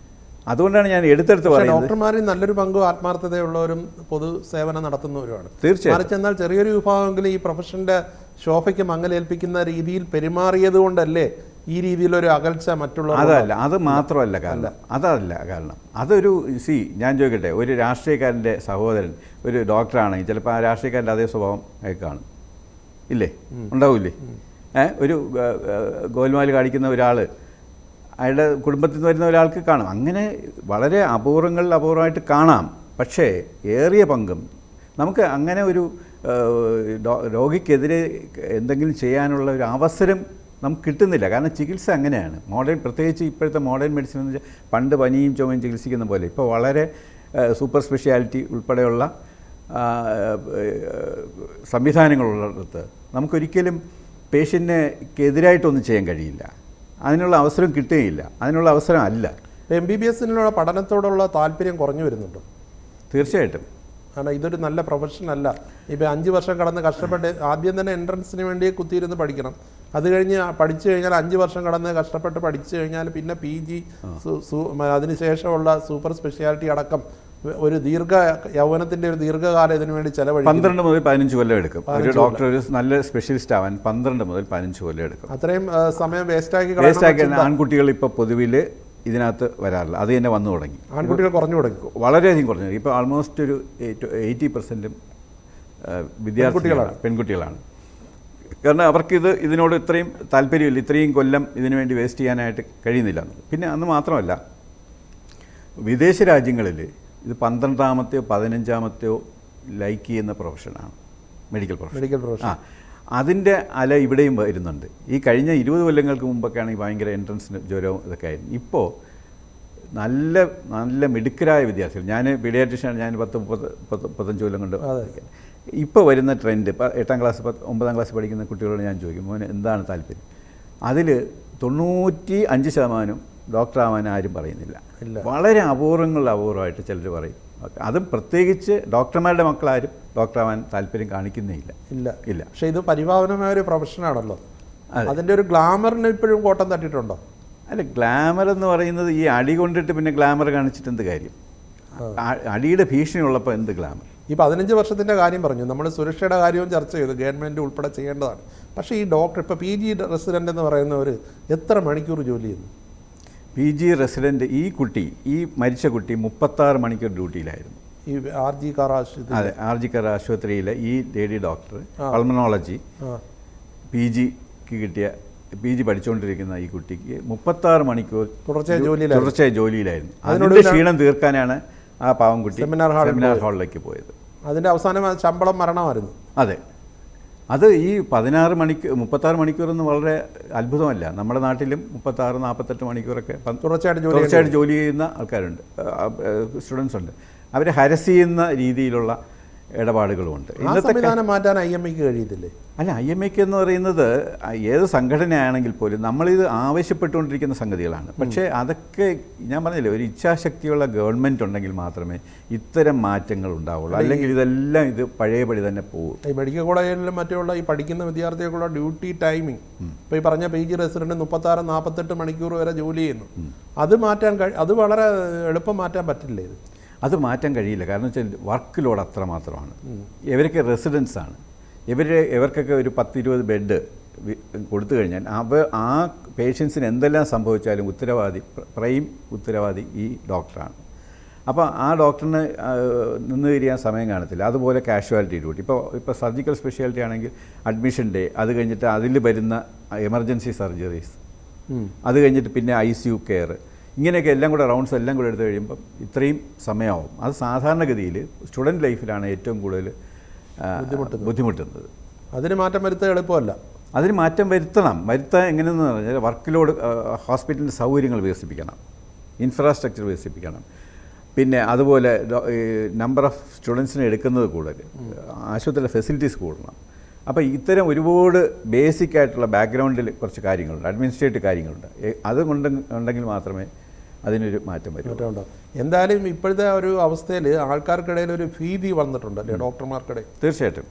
അതുകൊണ്ടാണ് ഞാൻ എടുത്തെടുത്ത് പറയുന്നത്. ഡോക്ടർമാരിൽ നല്ലൊരു പങ്ക് ആത്മാർത്ഥതയുള്ളവരും പൊതു സേവനം നടത്തുന്നവരുമാണ്. തീർച്ചയായും. മറിച്ച് എന്നാൽ ചെറിയൊരു വിഭാഗമെങ്കിലും ഈ പ്രൊഫഷൻ്റെ ശോഭയ്ക്ക് മങ്ങലേൽപ്പിക്കുന്ന രീതിയിൽ പെരുമാറിയത് കൊണ്ടല്ലേ ഈ രീതിയിലൊരു അകൽച്ച മറ്റുള്ളവർ? അത് മാത്രമല്ല കാരണം അതൊരു ഞാൻ ചോദിക്കട്ടെ, ഒരു രാഷ്ട്രീയക്കാരൻ്റെ സഹോദരൻ ഒരു ഡോക്ടറാണെങ്കിൽ ചിലപ്പോൾ ആ രാഷ്ട്രീയക്കാരൻ്റെ അതേ സ്വഭാവം കാണും, ഇല്ലേ? ഉണ്ടാവില്ലേ? ഒരു ഗോൽമാൽ കാണിക്കുന്ന ഒരാൾ അയാളുടെ കുടുംബത്തിൽ നിന്ന് വരുന്ന ഒരാൾക്ക് കാണും. അങ്ങനെ വളരെ അപൂർവമായിട്ട് കാണാം. പക്ഷേ ഏറിയ പങ്കും നമുക്ക് അങ്ങനെ ഒരു രോഗിക്കെതിരെ എന്തെങ്കിലും ചെയ്യാനുള്ള ഒരു അവസരം നമുക്ക് കിട്ടുന്നില്ല. കാരണം ചികിത്സ അങ്ങനെയാണ്. പ്രത്യേകിച്ച് ഇപ്പോഴത്തെ മോഡേൺ മെഡിസിൻ എന്ന് വെച്ചാൽ പണ്ട് പനിയും ചുമയും ചികിത്സിക്കുന്ന പോലെ ഇപ്പോൾ വളരെ സൂപ്പർ സ്പെഷ്യാലിറ്റി ഉൾപ്പെടെയുള്ള സംവിധാനങ്ങളുള്ളിടത്ത് നമുക്കൊരിക്കലും പേഷ്യൻറ്റിനെതിരായിട്ടൊന്നും ചെയ്യാൻ കഴിയില്ല. അതിനുള്ള അവസരം കിട്ടുകയില്ല. അതിനുള്ള അവസരം അല്ല. MBBSനുള്ള പഠനത്തോടുള്ള താല്പര്യം കുറഞ്ഞു വരുന്നുണ്ടോ? തീർച്ചയായിട്ടും. കാരണം ഇതൊരു നല്ല പ്രൊഫഷൻ അല്ല. ഇപ്പോൾ 5 വർഷം കടന്ന് കഷ്ടപ്പെട്ട് ആദ്യം തന്നെ എൻട്രൻസിന് വേണ്ടി കുത്തിയിരുന്ന് പഠിക്കണം. അത് കഴിഞ്ഞ് പഠിച്ചു കഴിഞ്ഞാൽ 5 വർഷം കടന്ന് കഷ്ടപ്പെട്ട് പഠിച്ചു കഴിഞ്ഞാൽ പിന്നെ PG, അതിനുശേഷമുള്ള സൂപ്പർ സ്പെഷ്യാലിറ്റി അടക്കം ഒരു യൗവനത്തിൻ്റെ ഒരു ദീർഘകാലം ഇതിനു വേണ്ടി ചെലവഴിക്കും. 12 മുതൽ 15 കൊല്ലം എടുക്കും. ഒരു ഡോക്ടർ ഒരു നല്ല സ്പെഷ്യലിസ്റ്റ് ആവാൻ 12 മുതൽ 15 കൊല്ലം എടുക്കും. അത്രയും സമയം വേസ്റ്റാക്കി ആൺകുട്ടികൾ ഇപ്പോൾ പൊതുവിൽ ഇതിനകത്ത് വരാറില്ല. അത് തന്നെ വന്നു തുടങ്ങി. ആൺകുട്ടികൾ കുറഞ്ഞു തുടങ്ങി, വളരെയധികം കുറഞ്ഞു. ഇപ്പോൾ ആൾമോസ്റ്റ് ഒരു 80% വിദ്യാർത്ഥികളാണ്, പെൺകുട്ടികളാണ്. കാരണം അവർക്ക് ഇതിനോട് ഇത്രയും താല്പര്യമില്ല, ഇത്രയും കൊല്ലം ഇതിനു വേണ്ടി വേസ്റ്റ് ചെയ്യാനായിട്ട് കഴിയുന്നില്ല. പിന്നെ അന്ന് മാത്രമല്ല, വിദേശ രാജ്യങ്ങളിൽ ഇത് 12ാമത്തെയോ 15ാമത്തെയോ ലൈക്ക് ചെയ്യുന്ന പ്രൊഫഷനാണ് മെഡിക്കൽ പ്രൊഫഷൻ. അതിൻ്റെ അല ഇവിടെയും വരുന്നുണ്ട്. ഈ കഴിഞ്ഞ 20 കൊല്ലങ്ങൾക്ക് മുമ്പൊക്കെ ആണെങ്കിൽ ഭയങ്കര എൻട്രൻസിന് ജ്വരവും ഇതൊക്കെ ആയിരുന്നു. ഇപ്പോൾ നല്ല നല്ല മിടുക്കരായ വിദ്യാർത്ഥികൾ, ഞാൻ പീഡിയാട്രീഷ്യനാണ്, ഞാൻ 10-35 കൊല്ലം കൊണ്ട്. ഇപ്പോൾ വരുന്ന ട്രെൻഡ് 8ാം ക്ലാസ് 9ാം ക്ലാസ് പഠിക്കുന്ന കുട്ടികളോട് ഞാൻ ചോദിക്കും, മോന് എന്താണ് താല്പര്യം? അതിൽ 95% ഡോക്ടറാവാൻ ആരും പറയുന്നില്ല. വളരെ അപൂർവമായിട്ട് ചിലർ പറയും. അതും പ്രത്യേകിച്ച് ഡോക്ടർമാരുടെ മക്കളാരും ഡോക്ടറാവാൻ താല്പര്യം കാണിക്കുന്നേ ഇല്ല. പക്ഷേ ഇത് പരിപാവനമായ ഒരു പ്രൊഫഷനാണല്ലോ. അതിൻ്റെ ഒരു ഗ്ലാമറിന് ഇപ്പോഴും കോട്ടം തട്ടിയിട്ടുണ്ടോ? അല്ല, ഗ്ലാമർ എന്ന് പറയുന്നത് ഈ അടി കൊണ്ടിട്ട് പിന്നെ ഗ്ലാമർ കാണിച്ചിട്ട് എന്ത് കാര്യം? അടിയുടെ ഭീഷണി ഉള്ളപ്പോൾ എന്ത് ഗ്ലാമർ? ഈ 15 വർഷത്തിൻ്റെ കാര്യം പറഞ്ഞു, നമ്മൾ സുരക്ഷയുടെ കാര്യവും ചർച്ച ചെയ്തു, ഗവൺമെൻറ് ഉൾപ്പെടെ ചെയ്യേണ്ടതാണ്. പക്ഷേ ഈ ഡോക്ടർ ഇപ്പോൾ PG റെസിഡൻ്റ് എന്ന് പറയുന്നവർ എത്ര മണിക്കൂർ ജോലി ചെയ്യുന്നു? PG റെസിഡൻറ്റ് ഈ കുട്ടി, ഈ മരിച്ച കുട്ടി 36 മണിക്കൂർ ഡ്യൂട്ടിയിലായിരുന്നു. ഈ RG കാർ ആശുപത്രി. അതെ, RG കാർ ആശുപത്രിയിലെ ഈ ലേഡി ഡോക്ടർ പൾമനോളജി PGക്ക് കിട്ടിയ PG പഠിച്ചുകൊണ്ടിരിക്കുന്ന ഈ കുട്ടിക്ക് 36 മണിക്കൂർ തുടർച്ചയായ ജോലിയിലായിരുന്നു. അതിനുള്ള ക്ഷീണം തീർക്കാനാണ് ആ പാവം കുട്ടി സെമിനാർ ഹാളിലേക്ക് പോയത്. അതിൻ്റെ അവസാനം ശമ്പളം മരണമായിരുന്നു. അതെ, അത് ഈ 36 മണിക്കൂർ എന്ന് വളരെ അത്ഭുതമല്ല. നമ്മുടെ നാട്ടിലും 36-48 മണിക്കൂറൊക്കെ തുടർച്ചയായിട്ട് ജോലി ചെയ്യുന്ന ആൾക്കാരുണ്ട്, സ്റ്റുഡൻസ് ഉണ്ട്. അവരെ ഹരസ് ചെയ്യുന്ന രീതിയിലുള്ള ഇടപാടുകളുമുണ്ട്. സംവിധാനം മാറ്റാൻ IMAക്ക് കഴിയത്തില്ലേ? അല്ല, IMAക്ക് എന്ന് പറയുന്നത് ഏത് സംഘടനയാണെങ്കിൽ പോലും നമ്മളിത് ആവശ്യപ്പെട്ടുകൊണ്ടിരിക്കുന്ന സംഗതികളാണ്. പക്ഷേ അതൊക്കെ ഞാൻ പറഞ്ഞില്ലേ, ഒരു ഇച്ഛാശക്തിയുള്ള ഗവൺമെൻറ് ഉണ്ടെങ്കിൽ മാത്രമേ ഇത്തരം മാറ്റങ്ങൾ ഉണ്ടാവുള്ളൂ. അല്ലെങ്കിൽ ഇതെല്ലാം ഇത് പഴയപടി തന്നെ പോകും. ഈ മെഡിക്കൽ കോളേജിലും മറ്റുള്ള ഈ പഠിക്കുന്ന വിദ്യാർത്ഥികൾക്കുള്ള ഡ്യൂട്ടി ടൈമിംഗ്, ഇപ്പോൾ ഈ പറഞ്ഞ PG റെസിഡൻറ്റ് 36-48 മണിക്കൂർ വരെ ജോലി ചെയ്യുന്നു. അത് മാറ്റാൻ അത് വളരെ എളുപ്പം മാറ്റാൻ പറ്റില്ലേ? ഇത് അത് മാറ്റാൻ കഴിയില്ല. കാരണം വെച്ചാൽ വർക്ക് ലോഡ് അത്രമാത്രമാണ്. ഇവരൊക്കെ റെസിഡൻസാണ്. ഇവർക്കൊക്കെ ഒരു 10-20 ബെഡ് കൊടുത്തു കഴിഞ്ഞാൽ ആ പേഷ്യൻസിന് എന്തെല്ലാം സംഭവിച്ചാലും പ്രൈം ഉത്തരവാദി ഈ ഡോക്ടറാണ്. അപ്പോൾ ആ ഡോക്ടറിന് നിന്ന് തിരിയാൻ സമയം കാണത്തില്ല. അതുപോലെ കാഷ്വാലിറ്റി ഡ്യൂട്ടി, ഇപ്പോൾ സർജിക്കൽ സ്പെഷ്യാലിറ്റി ആണെങ്കിൽ അഡ്മിഷൻ ഡേ, അത് കഴിഞ്ഞിട്ട് അതിൽ വരുന്ന എമർജൻസി സർജറീസ്, അത് കഴിഞ്ഞിട്ട് പിന്നെ ICU കെയർ, ഇങ്ങനെയൊക്കെ എല്ലാം കൂടെ റൗണ്ട്സ് എല്ലാം കൂടെ എടുത്തു കഴിയുമ്പം ഇത്രയും സമയമാവും. അത് സാധാരണഗതിയിൽ സ്റ്റുഡൻറ്റ് ലൈഫിലാണ് ഏറ്റവും കൂടുതൽ ബുദ്ധിമുട്ടുന്നത്. അതിന് മാറ്റം വരുത്താൻ എളുപ്പമല്ല. അതിന് മാറ്റം വരുത്താൻ എങ്ങനെയെന്ന് പറഞ്ഞാൽ വർക്ക് ലോഡ്, ഹോസ്പിറ്റലിൻ്റെ സൗകര്യങ്ങൾ വികസിപ്പിക്കണം, ഇൻഫ്രാസ്ട്രക്ചർ വികസിപ്പിക്കണം. പിന്നെ അതുപോലെ നമ്പർ ഓഫ് സ്റ്റുഡൻസിനെ എടുക്കുന്നത് കൂടുതൽ, ആശുപത്രിയിലെ ഫെസിലിറ്റീസ് കൂടണം. അപ്പോൾ ഇത്തരം ഒരുപാട് ബേസിക് ആയിട്ടുള്ള ബാക്ക്ഗ്രൗണ്ടിൽ കുറച്ച് കാര്യങ്ങളുണ്ട്, അഡ്മിനിസ്ട്രേറ്റീവ് കാര്യങ്ങളുണ്ട്. അതുകൊണ്ടെങ്കിൽ മാത്രമേ അതിനൊരു മാറ്റം വരും. എന്തായാലും ഇപ്പോഴത്തെ ഒരു അവസ്ഥയിൽ ആൾക്കാർക്കിടയിൽ ഒരു ഭീതി വന്നിട്ടുണ്ടല്ലേ ഡോക്ടർമാർക്കിടയിൽ? തീർച്ചയായിട്ടും.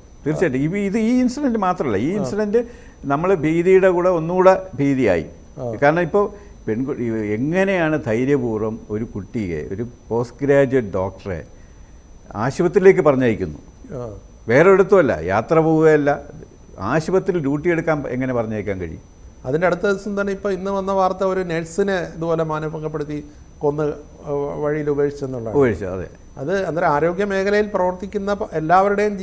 ഇത് ഈ ഇൻസിഡൻറ്റ് മാത്രമല്ല, ഈ ഇൻസിഡൻറ്റ് നമ്മൾ ഭീതിയുടെ കൂടെ ഒന്നുകൂടെ ഭീതിയായി. കാരണം ഇപ്പോൾ പെൺകുട്ടി എങ്ങനെയാണ് ധൈര്യപൂർവ്വം ഒരു കുട്ടിയെ, ഒരു പോസ്റ്റ് ഗ്രാജുവേറ്റ് ഡോക്ടറെ ആശുപത്രിയിലേക്ക് പറഞ്ഞയക്കുന്നു? വേറെ എടുത്തുമല്ല, യാത്ര പോവുകയല്ല, ആശുപത്രിയിൽ ഡ്യൂട്ടി എടുക്കാൻ എങ്ങനെ പറഞ്ഞയക്കാൻ കഴിയും? അതിൻ്റെ അടുത്ത ദിവസം തന്നെ ഇപ്പോൾ ഇന്ന് വന്ന വാർത്ത, ഒരു നഴ്സിനെ ഇതുപോലെ മാനഭംഗപ്പെടുത്തി കൊന്ന് വഴിയിൽ ഉപേക്ഷിച്ചെന്നുള്ള. അതെ, അത് അന്നേരം ആരോഗ്യ മേഖലയിൽ പ്രവർത്തിക്കുന്ന എല്ലാവരുടെയും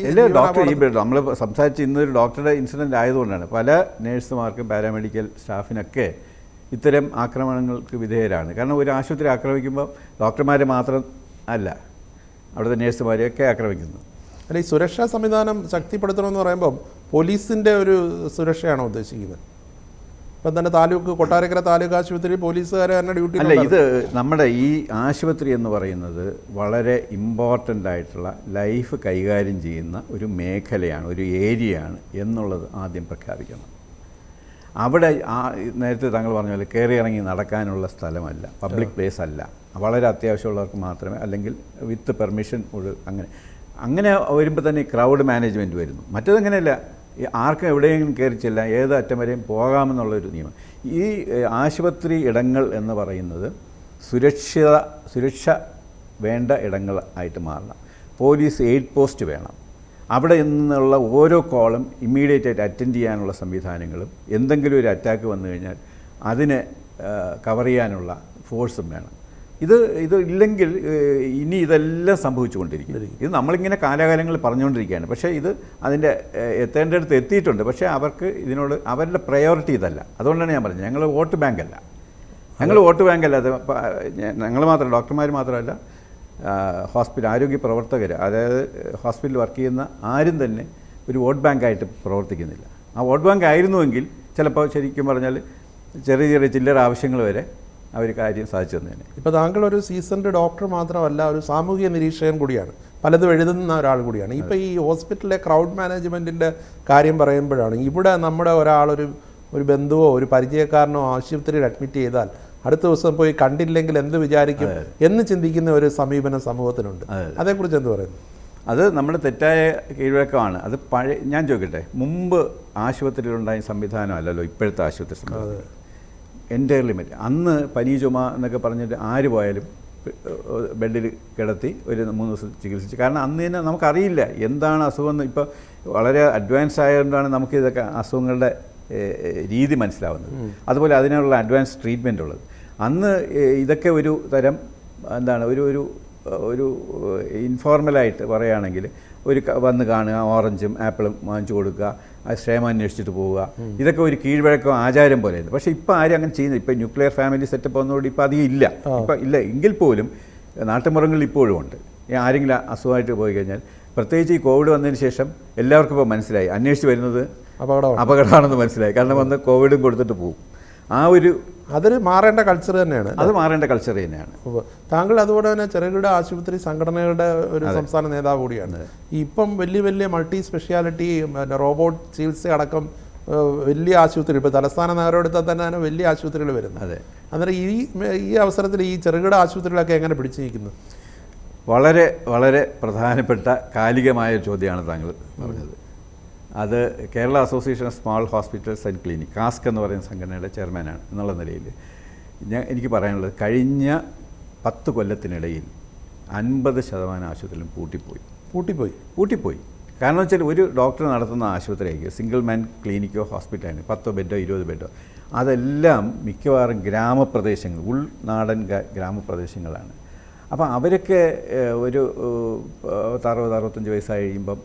നമ്മൾ സംസാരിച്ച് ഇന്നൊരു ഡോക്ടറുടെ ഇൻസിഡൻറ്റ് ആയതുകൊണ്ടാണ് പല നേഴ്സുമാർക്കും പാരാമെഡിക്കൽ സ്റ്റാഫിനൊക്കെ ഇത്തരം ആക്രമണങ്ങൾക്ക് വിധേയരാണ്. കാരണം ഒരു ആശുപത്രി ആക്രമിക്കുമ്പോൾ ഡോക്ടർമാരെ മാത്രം അല്ല, അവിടുത്തെ നേഴ്സുമാരെയൊക്കെ ആക്രമിക്കുന്നു. അല്ല, ഈ സുരക്ഷാ സംവിധാനം ശക്തിപ്പെടുത്തണമെന്ന് പറയുമ്പം പോലീസിൻ്റെ ഒരു സുരക്ഷയാണോ ഉദ്ദേശിക്കുന്നത്? ഇപ്പം തന്നെ കൊട്ടാരക്കര താലൂക്ക് ആശുപത്രി പോലീസുകാരെ തന്നെ ഡ്യൂട്ടി. അല്ല, ഇത് നമ്മുടെ ഈ ആശുപത്രി എന്ന് പറയുന്നത് വളരെ ഇമ്പോർട്ടൻ്റ് ആയിട്ടുള്ള ലൈഫ് കൈകാര്യം ചെയ്യുന്ന ഒരു മേഖലയാണ്, ഒരു ഏരിയയാണ് എന്നുള്ളത് ആദ്യം പ്രഖ്യാപിക്കണം. അവിടെ നേരത്തെ താങ്കൾ പറഞ്ഞ പോലെ കയറി ഇറങ്ങി നടക്കാനുള്ള സ്ഥലമല്ല, പബ്ലിക് പ്ലേസ് അല്ല. വളരെ അത്യാവശ്യമുള്ളവർക്ക് മാത്രമേ, അല്ലെങ്കിൽ വിത്ത് പെർമിഷൻ അങ്ങനെ വരുമ്പോൾ തന്നെ ക്രൗഡ് മാനേജ്മെൻറ്റ് വരുന്നു. മറ്റേതങ്ങനെയല്ല, ആർക്കും എവിടെയെങ്കിലും കയറി ചെല്ലാം, ഏത് അറ്റം വരെയും പോകാമെന്നുള്ളൊരു നിയമം. ഈ ആശുപത്രി ഇടങ്ങൾ എന്ന് പറയുന്നത് സുരക്ഷ വേണ്ട ഇടങ്ങൾ ആയിട്ട് മാറണം. പോലീസ് എയ്ഡ് പോസ്റ്റ് വേണം. അവിടെ നിന്നുള്ള ഓരോ കോളും ഇമ്മീഡിയറ്റ് ആയിട്ട് അറ്റൻഡ് ചെയ്യാനുള്ള സംവിധാനങ്ങളും, എന്തെങ്കിലും ഒരു അറ്റാക്ക് വന്നു കഴിഞ്ഞാൽ അതിനെ കവർ ചെയ്യാനുള്ള ഫോഴ്സും വേണം. ഇത് ഇല്ലെങ്കിൽ ഇനി ഇതെല്ലാം സംഭവിച്ചുകൊണ്ടിരിക്കും. ഇത് നമ്മളിങ്ങനെ കാലാകാലങ്ങളിൽ പറഞ്ഞുകൊണ്ടിരിക്കുകയാണ്. പക്ഷേ ഇത് അതിൻ്റെ എത്തേണ്ടടുത്ത് എത്തിയിട്ടുണ്ട്. പക്ഷേ അവർക്ക് ഇതിനോട് അവരുടെ പ്രയോറിറ്റി ഇതല്ല. അതുകൊണ്ടാണ് ഞാൻ പറഞ്ഞത്, ഞങ്ങൾ വോട്ട് ബാങ്കല്ല. അത് ഞങ്ങൾ മാത്രം, ഡോക്ടർമാർ മാത്രമല്ല, ആരോഗ്യ പ്രവർത്തകർ, അതായത് ഹോസ്പിറ്റലിൽ വർക്ക് ചെയ്യുന്ന ആരും തന്നെ ഒരു വോട്ട് ബാങ്കായിട്ട് പ്രവർത്തിക്കുന്നില്ല. ആ വോട്ട് ബാങ്ക് ആയിരുന്നുവെങ്കിൽ ചിലപ്പോൾ ശരിക്കും പറഞ്ഞാൽ ചെറിയ ചില്ലറ ആവശ്യങ്ങൾ വരെ അവർ കാര്യം സാധിച്ചു തന്നേനെ. ഇപ്പോൾ താങ്കൾ ഒരു സീസൺഡ് ഡോക്ടർ മാത്രമല്ല, ഒരു സാമൂഹിക നിരീക്ഷകൻ കൂടിയാണ്, പലതും എഴുതുന്ന ഒരാൾ കൂടിയാണ്. ഇപ്പോൾ ഈ ഹോസ്പിറ്റലിലെ ക്രൗഡ് മാനേജ്മെൻറ്റിൻ്റെ കാര്യം പറയുമ്പോഴാണ്, ഇവിടെ നമ്മുടെ ഒരു ബന്ധുവോ ഒരു പരിചയക്കാരനോ ആശുപത്രിയിൽ അഡ്മിറ്റ് ചെയ്താൽ അടുത്ത ദിവസം പോയി കണ്ടില്ലെങ്കിൽ എന്ത് വിചാരിക്കും എന്ന് ചിന്തിക്കുന്ന ഒരു സമീപനം സമൂഹത്തിനുണ്ട്. അതേക്കുറിച്ച് എന്ത് പറയുന്നു? അത് നമ്മുടെ തെറ്റായ കീഴ്വഴക്കമാണ്. അത് ഞാൻ ചോദിക്കട്ടെ, മുമ്പ് ആശുപത്രിയിലുണ്ടായ സംവിധാനം അല്ലല്ലോ ഇപ്പോഴത്തെ ആശുപത്രി സംവിധാനം. എൻ്റയർലി മറ്റ് അന്ന് പനി ചുമ എന്നൊക്കെ പറഞ്ഞിട്ട് ആര് പോയാലും ബെഡിൽ കിടത്തി ഒരു 3 ദിവസം ചികിത്സിച്ച്. കാരണം അന്ന് തന്നെ നമുക്കറിയില്ല എന്താണ് അസുഖമെന്ന്. ഇപ്പോൾ വളരെ അഡ്വാൻസ് ആയതുകൊണ്ടാണ് നമുക്ക് ഇതൊക്കെ അസുഖങ്ങളുടെ രീതി മനസ്സിലാവുന്നത്. അതുപോലെ അതിനുള്ള അഡ്വാൻസ് ട്രീറ്റ്മെൻ്റ് ഉള്ളത്. അന്ന് ഇതൊക്കെ ഒരു തരം എന്താണ് ഒരു ഇൻഫോർമലായിട്ട് പറയുകയാണെങ്കിൽ വന്ന് കാണുക, ഓറഞ്ചും ആപ്പിളും വാങ്ങിച്ചു കൊടുക്കുക, ക്ഷേമം അന്വേഷിച്ചിട്ട് പോവുക, ഇതൊക്കെ ഒരു കീഴ്വഴക്കം ആചാരം പോലെയായിരുന്നു. പക്ഷേ ഇപ്പോൾ ആരും അങ്ങനെ ചെയ്യുന്നത്. ഇപ്പോൾ ന്യൂക്ലിയർ ഫാമിലി സെറ്റപ്പ് വന്നതോടെ ഇപ്പോൾ അധികം ഇല്ല. ഇപ്പം ഇല്ല എങ്കിൽ പോലും നാട്ടുമ്പുറങ്ങളിൽ ഇപ്പോഴും ഉണ്ട്. ആരെങ്കിലും അസുഖമായിട്ട് പോയി കഴിഞ്ഞാൽ, പ്രത്യേകിച്ച് ഈ കോവിഡ് വന്നതിന് ശേഷം എല്ലാവർക്കും ഇപ്പോൾ മനസ്സിലായി, അന്വേഷിച്ച് വരുന്നത് അപകടമാണെന്ന് മനസ്സിലായി. കാരണം വന്ന് കോവിഡും കൊടുത്തിട്ട് പോകും. അതൊരു മാറേണ്ട കൾച്ചർ തന്നെയാണ്. അത് മാറേണ്ട കൾച്ചർ തന്നെയാണ്. താങ്കൾ അതുപോലെ തന്നെ ചെറുകിട ആശുപത്രി സംഘടനകളുടെ ഒരു സംസ്ഥാന നേതാവ് കൂടിയാണ്. ഇപ്പം വലിയ മൾട്ടി സ്പെഷ്യാലിറ്റി റോബോട്ട് ചികിത്സ അടക്കം വലിയ ആശുപത്രി, ഇപ്പോൾ തലസ്ഥാന നഗരം എടുത്താൽ തന്നെ വലിയ ആശുപത്രികൾ വരുന്നത്. അതെ. അന്നേരം ഈ അവസരത്തിൽ ഈ ചെറുകിട ആശുപത്രികളൊക്കെ എങ്ങനെ പിടിച്ചു നിൽക്കുന്നു? വളരെ വളരെ പ്രധാനപ്പെട്ട കാലികമായ ചോദ്യമാണ് താങ്കൾ പറഞ്ഞത്. അത് Kerala association of small hospitals and clinic, cask എന്ന് പറയുന്ന സംഘടനയുടെ ചെയർമാനാണ് എന്നുള്ള നിലയിൽ എനിക്ക് പറയാനുള്ളത്, കഴിഞ്ഞ 10 കൊല്ലത്തിനിടയിൽ 50% ആശുപത്രിയിലും പൂട്ടിപ്പോയി. കാരണം വെച്ചാൽ ഒരു ഡോക്ടർ നടത്തുന്ന ആശുപത്രിയായിരിക്കും, സിംഗിൾ മാൻ ക്ലിനിക്കോ ഹോസ്പിറ്റലാണ്, 10 ബെഡോ 20 ബെഡോ, അതെല്ലാം മിക്കവാറും ഗ്രാമപ്രദേശങ്ങൾ, ഉൾനാടൻ ഗ്രാമപ്രദേശങ്ങളാണ്. അപ്പോൾ അവരൊക്കെ ഒരു 60-65 വയസ്സായി കഴിയുമ്പം